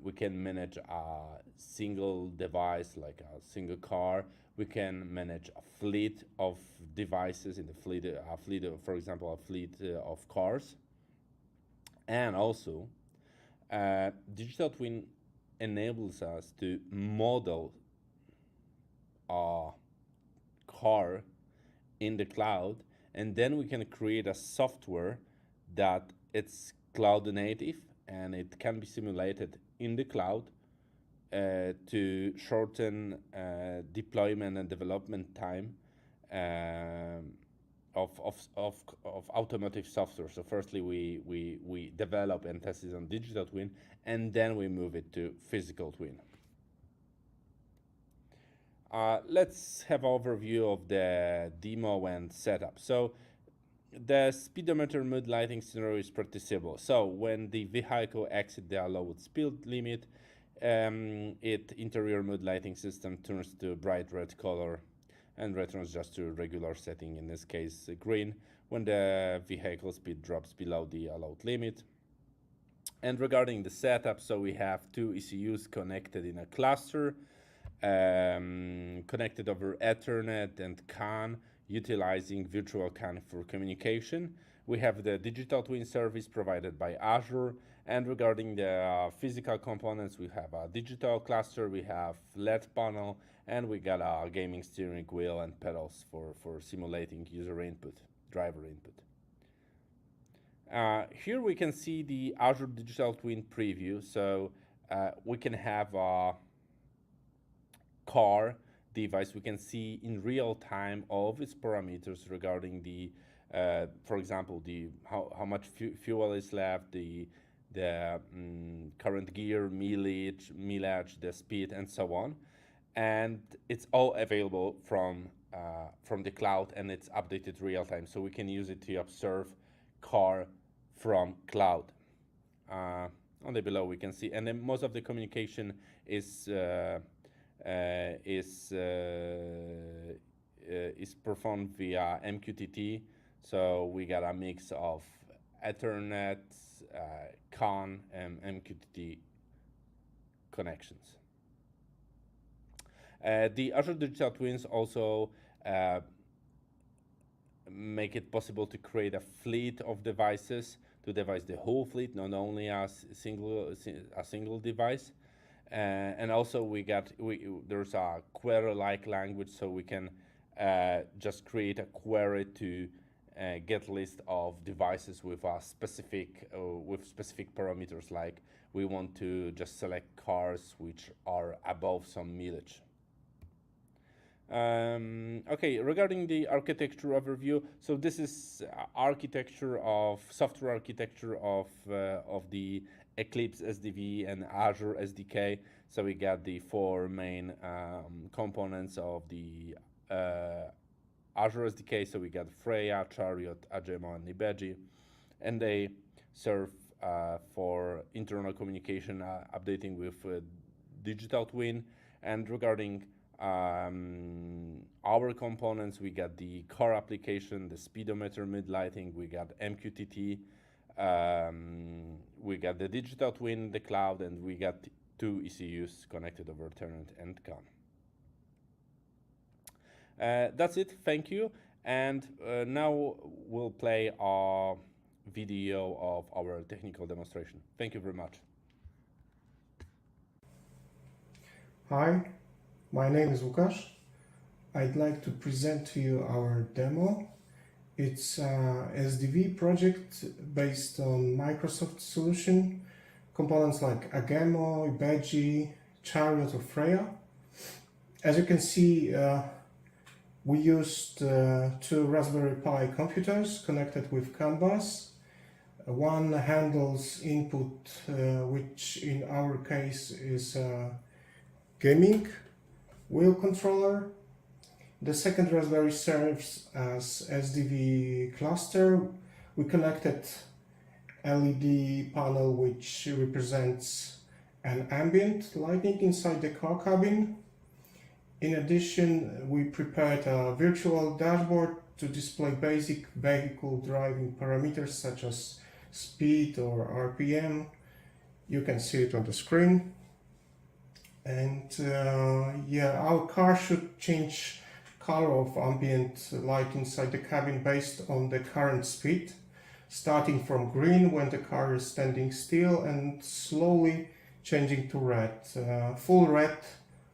We can manage a single device like a single car. We can manage a fleet of devices in the fleet, for example, a fleet of cars. And also, digital twin enables us to model a car in the cloud, and then we can create a software that it's cloud native and it can be simulated in the cloud to shorten deployment and development time of automotive software. So firstly we develop and test it on digital twin, and then we move it to physical twin. Let's have an overview of the demo and setup. So the speedometer mood lighting scenario is pretty simple. So when the vehicle exits the allowed speed limit, interior mood lighting system turns to bright red color and returns just to regular setting, in this case green, when the vehicle speed drops below the allowed limit. And regarding the setup, so we have two ECUs connected in a cluster, connected over Ethernet and CAN, utilizing virtual CAN for communication. We have the digital twin service provided by Azure, and regarding the physical components, we have a digital cluster, we have LED panel, and we got a gaming steering wheel and pedals for simulating user input, driver input. Here we can see the Azure Digital Twin preview. So we can have a car device. We can see in real time all of its parameters regarding the, for example, the how much fuel is left, the the current gear, mileage, the speed, and so on. And it's all available from the cloud, and it's updated real time, so we can use it to observe car from cloud. On the below we can see, and then most of the communication is performed via MQTT. So we got a mix of Ethernet, CAN, and MQTT connections. The Azure Digital Twins also make it possible to create a fleet of devices, to devise the whole fleet, not only as a single device. And also there's a query-like language, so we can just create a query to get list of devices with a specific parameters, like we want to just select cars which are above some mileage. Okay, regarding the architecture overview, so this is software architecture of the Eclipse SDV and Azure SDK. So we got the four main components of the Azure SDK. So we got Freya, Chariot, Agemo, and Nibeji, and they serve for internal communication, updating with digital twin. And regarding our components, we got the car application, the speedometer, mid lighting, we got MQTT, we got the digital twin, the cloud, and we got two ECUs connected over Ethernet and CAN. That's it, thank you. And now we'll play a video of our technical demonstration. Thank you very much. Hi, my name is Łukasz. I'd like to present to you our demo. It's a SDV project based on Microsoft solution, components like Agemo, Ibeji, Chariot, or Freya. As you can see, we used two Raspberry Pi computers connected with CAN bus. One handles input, which in our case is gaming wheel controller. The second Raspberry serves as SDV cluster. We connected LED panel which represents an ambient lighting inside the car cabin. In addition, we prepared a virtual dashboard to display basic vehicle driving parameters such as speed or RPM. You can see it on the screen. And our car should change color of ambient light inside the cabin based on the current speed, starting from green when the car is standing still and slowly changing to red. Full red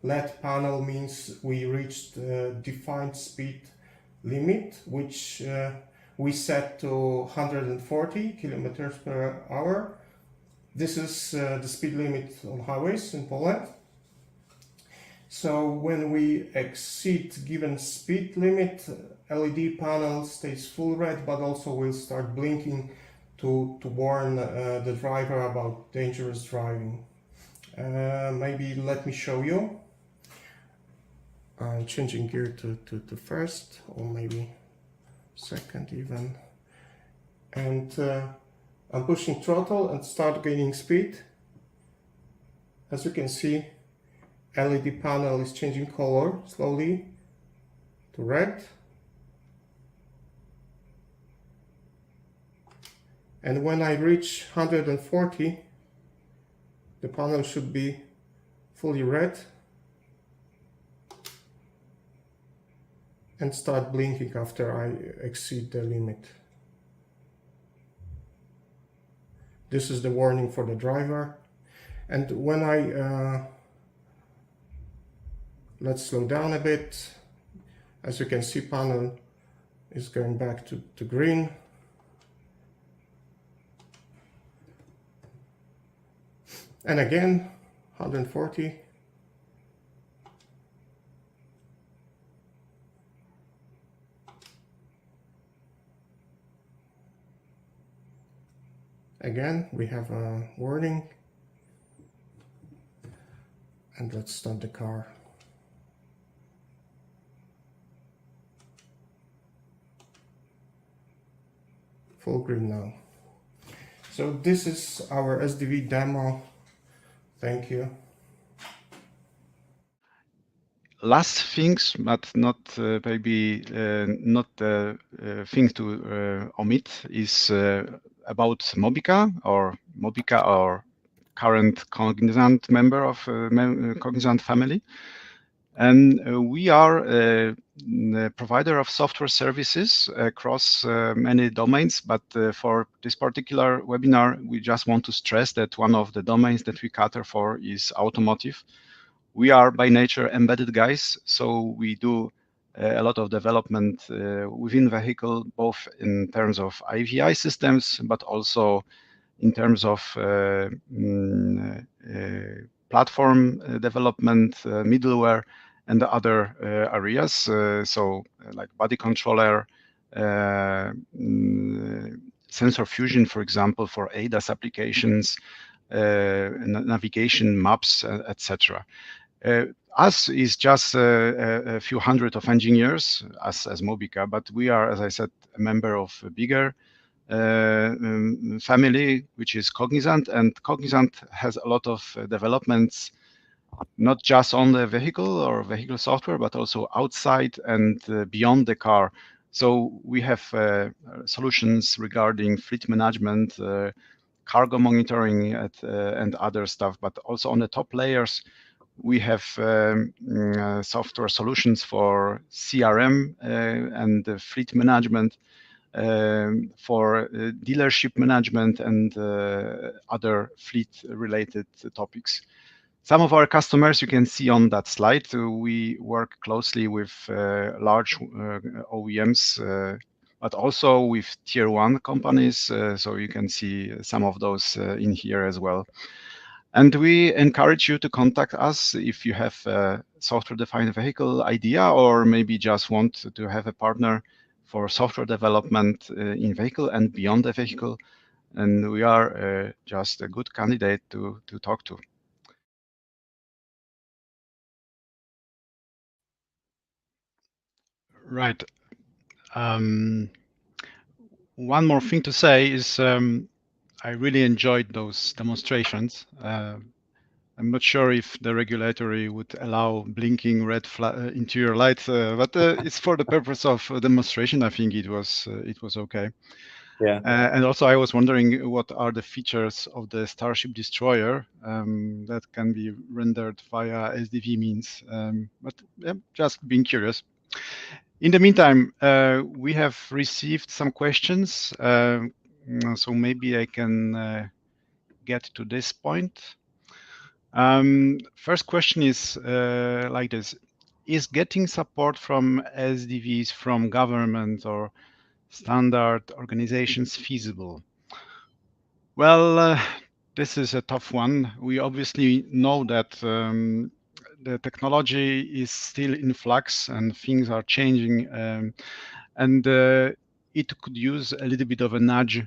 LED panel means we reached the defined speed limit, which we set to 140 kilometers per hour. This is the speed limit on highways in Poland. So when we exceed given speed limit, LED panel stays full red, but also will start blinking to warn the driver about dangerous driving. Maybe let me show you. I'm changing gear to first, or maybe second even. And I'm pushing throttle and start gaining speed. As you can see, LED panel is changing color slowly to red. And when I reach 140, the panel should be fully red and start blinking after I exceed the limit. This is the warning for the driver. And when let's slow down a bit. As you can see, panel is going back to green. And again, 140. again, we have a warning. And let's start the car. Full green now. So this is our SDV demo. Thank you. Last things, but not maybe not the thing to omit is about Mobica, or current Cognizant member of Cognizant family. And we are a provider of software services across many domains, but for this particular webinar, we just want to stress that one of the domains that we cater for is automotive. We are by nature embedded guys, so we do a lot of development within vehicle, both in terms of IVI systems, but also in terms of platform development, middleware, and the other areas. So like body controller, sensor fusion, for example, for ADAS applications, navigation, maps, etc. Us is just a few hundred of engineers, us as Mobica, but we are, as I said, a member of a bigger family, which is Cognizant, and Cognizant has a lot of developments, not just on the vehicle or vehicle software, but also outside and beyond the car. So we have solutions regarding fleet management, cargo monitoring, and other stuff, but also on the top layers, we have software solutions for CRM and fleet management, for dealership management, and other fleet-related topics. Some of our customers you can see on that slide. We work closely with large OEMs, but also with tier 1 companies. So you can see some of those in here as well. And we encourage you to contact us if you have a software-defined vehicle idea, or maybe just want to have a partner for software development in vehicle and beyond the vehicle. And we are just a good candidate to talk to. Right. One more thing to say is I really enjoyed those demonstrations. I'm not sure if the regulatory would allow blinking red interior lights, but it's for the purpose of demonstration. I think it was okay. Yeah. And also, I was wondering what are the features of the Starship Destroyer that can be rendered via SDV means. But yeah, just being curious. In the meantime, we have received some questions, so maybe I can get to this point. First question is like this: is getting support from SDVs from government or standard organizations feasible? Well, this is a tough one. We obviously know that the technology is still in flux and things are changing, and it could use a little bit of a nudge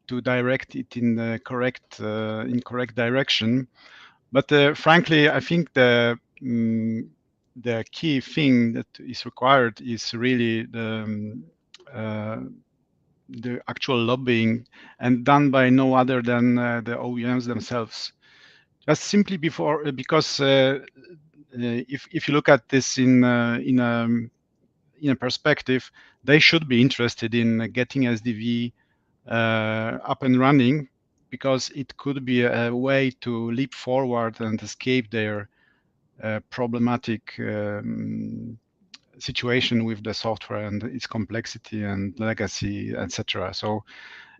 to direct it in the correct direction. But frankly, I think the key thing that is required is really the actual lobbying, and done by no other than the OEMs themselves. Just simply because if you look at this in a perspective, they should be interested in getting SDV up and running, because it could be a way to leap forward and escape their problematic situation with the software and its complexity and legacy, etc. So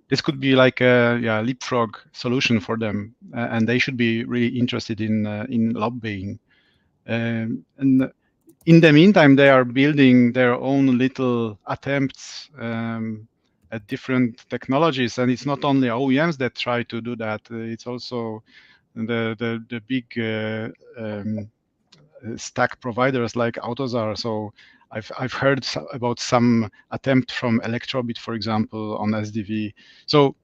this could be like a leapfrog solution for them, and they should be really interested in lobbying. And in the meantime, they are building their own little attempts at different technologies, and it's not only OEMs that try to do that. It's also the big stack providers like AutoSAR. So I've heard about some attempt from Electrobit, for example, on SDV. So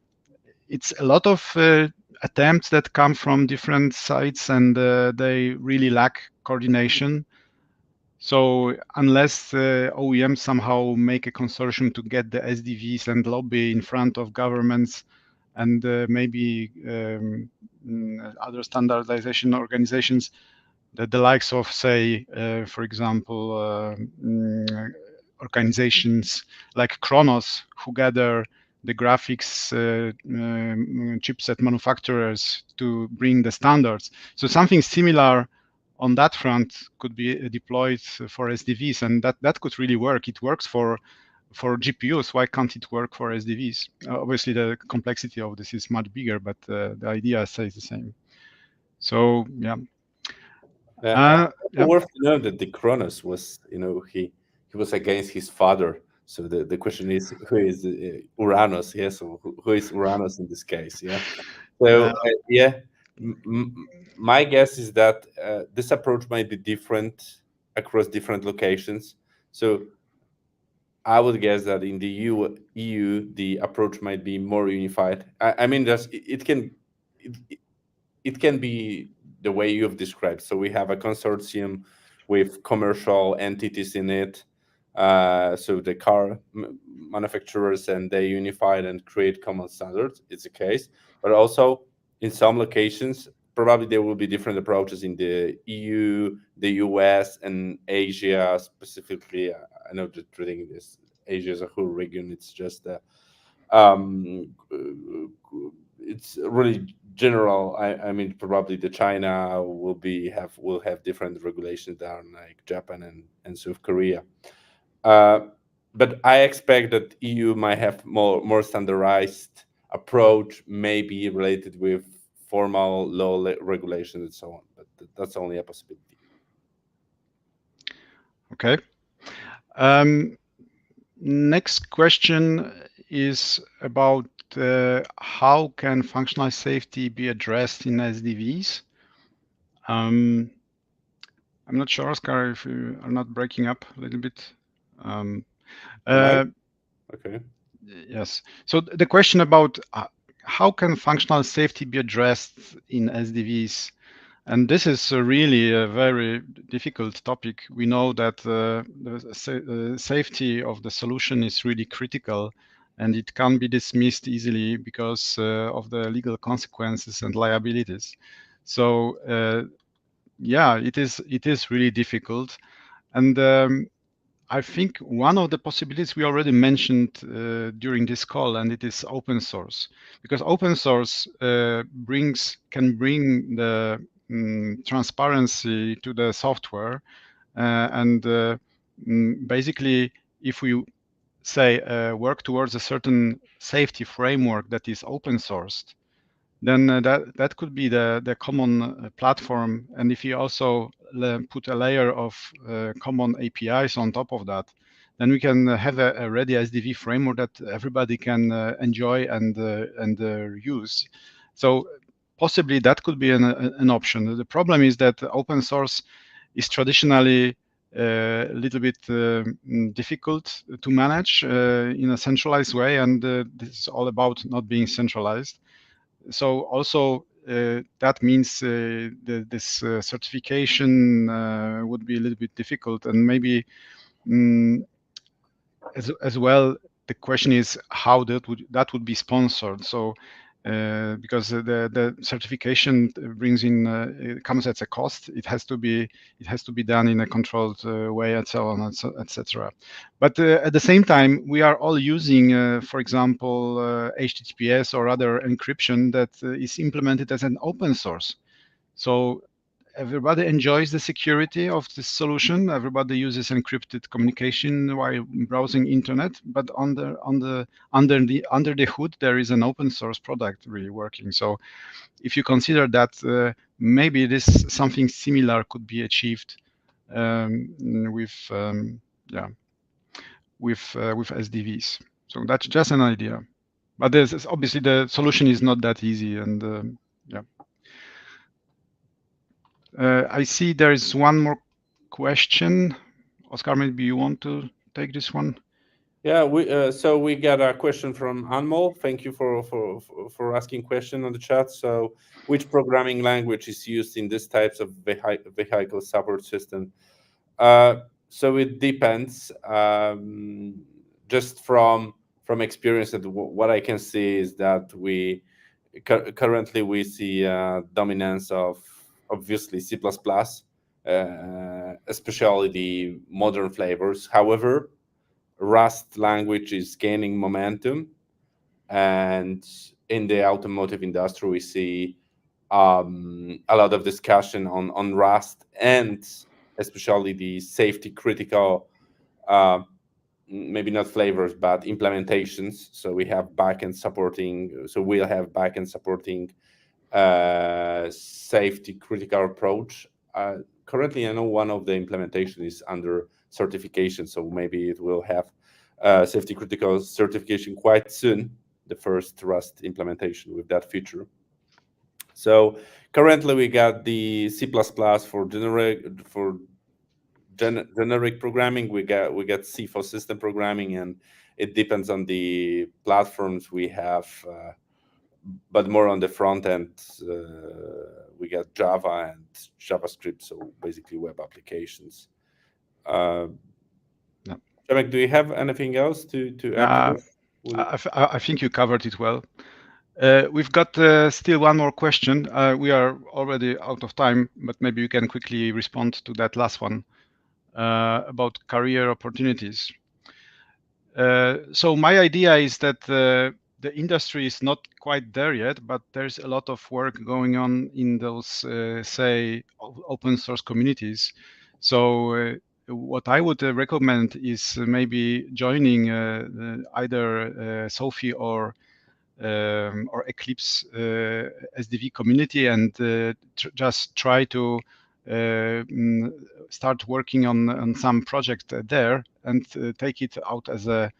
it's a lot of attempts that come from different sites, and they really lack coordination. So unless OEMs somehow make a consortium to get the SDVs and lobby in front of governments and maybe other standardization organizations, that the likes of, say, for example, organizations like Kronos, who gather the graphics chipset manufacturers to bring the standards. So something similar on that front could be deployed for SDVs, and that could really work. It works for GPUs. Why can't it work for SDVs? Obviously, the complexity of this is much bigger, but the idea stays the same. So yeah. Yeah. Yeah. Worth to know that the Cronus was, he was against his father. So the question is, who is Uranus? Yeah. So who is Uranus in this case? Yeah. So yeah, my guess is that this approach might be different across different locations. So I would guess that in the EU the approach might be more unified. I mean, it can be the way you've described. So we have a consortium with commercial entities in it. So the car manufacturers, and they unified and create common standards. It's a case, but also in some locations, probably there will be different approaches in the EU, the US, and Asia specifically. I know that treating this Asia as a whole region, it's just it's really general. I mean, probably the China will have different regulations than like Japan and South Korea. But I expect that EU might have more standardized approach, maybe related with formal law regulations and so on. But that's only a possibility. Okay. Next question is about how can functional safety be addressed in SDVs? I'm not sure, Oscar, if you are not breaking up a little bit. Okay. Yes. So the question about how can functional safety be addressed in SDVs? And this is really a very difficult topic. We know that the safety of the solution is really critical, and it can't be dismissed easily because of the legal consequences and liabilities. So yeah, it is really difficult. And I think one of the possibilities we already mentioned during this call, and it is open source, because open source can bring the transparency to the software, and basically, if we say work towards a certain safety framework that is open sourced, then that could be the common platform. And if you also put a layer of common APIs on top of that, then we can have a ready SDV framework that everybody can enjoy and use. So possibly that could be an option. The problem is that open source is traditionally a little bit difficult to manage in a centralized way, and this is all about not being centralized. So also that means this certification would be a little bit difficult, and maybe as well the question is how that would be sponsored. So because the certification brings in it comes at a cost. It has to be done in a controlled way, and so on, etc. But at the same time, we are all using, for example, HTTPS or other encryption that is implemented as an open source. So everybody enjoys the security of this solution. Everybody uses encrypted communication while browsing internet, but under the hood there is an open source product really working. So if you consider that, maybe this something similar could be achieved with SDVs. So that's just an idea, but there's obviously the solution is not that easy, and yeah. I see there is one more question. Oscar, maybe you want to take this one? Yeah, so we got a question from Anmol. Thank you for asking question on the chat. So, which programming language is used in these types of vehicle support system? So it depends. Just from experience, that what I can see is that we currently we see dominance of obviously C++, especially the modern flavors. However, Rust language is gaining momentum, and in the automotive industry, we see a lot of discussion on Rust, and especially the safety critical, maybe not flavors, but implementations. So we have backend supporting. So we'll have backend supporting safety critical approach. Currently, I know one of the implementation is under certification, so maybe it will have safety critical certification quite soon, the first Rust implementation with that feature. So currently we got the C++ for generic programming. We got C for system programming, and it depends on the platforms we have, but more on the front end, we got Java and JavaScript, so basically web applications. Przemek, do you have anything else to add? I think you covered it well. We've got still one more question. We are already out of time, but maybe you can quickly respond to that last one about career opportunities. So my idea is that the industry is not quite there yet, but there's a lot of work going on in those, say, open source communities. So what I would recommend is maybe joining either Sophie or Eclipse SDV community, and just try to start working on some project there, and take it out as a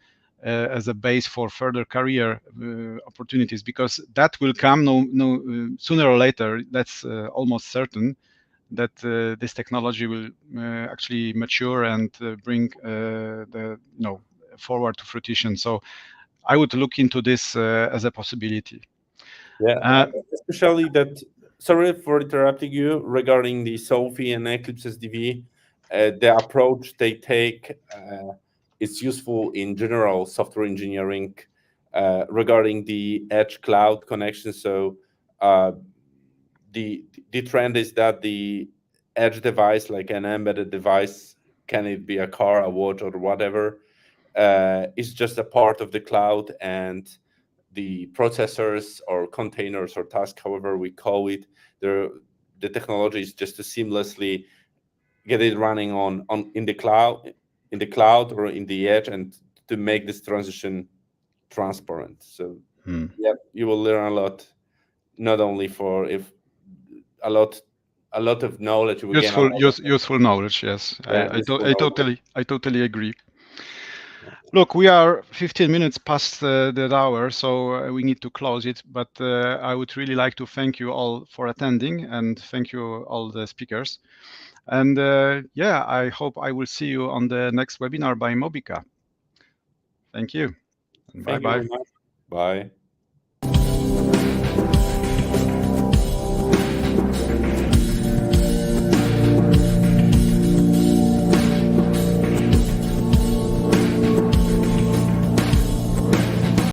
base for further career opportunities, because that will come sooner or later. That's almost certain that this technology will actually mature and bring forward to fruition. So I would look into this as a possibility. Yeah, especially that. Sorry for interrupting you. Regarding the Sophie and Eclipse SDV, the approach they take is useful in general software engineering regarding the edge cloud connection. So the trend is that the edge device, like an embedded device, can it be a car, a watch, or whatever, is just a part of the cloud, and the processors or containers or task, however we call it, the technology is just to seamlessly get it running in the cloud or in the edge, and to make this transition transparent. So yeah, you will learn a lot, not only for if a lot of knowledge. Useful knowledge. Yes, yeah, I totally agree. Look, we are 15 minutes past that hour, so we need to close it. But I would really like to thank you all for attending, and thank you all the speakers. And yeah, I hope I will see you on the next webinar by Mobica. Thank you. Thank you very much. Bye.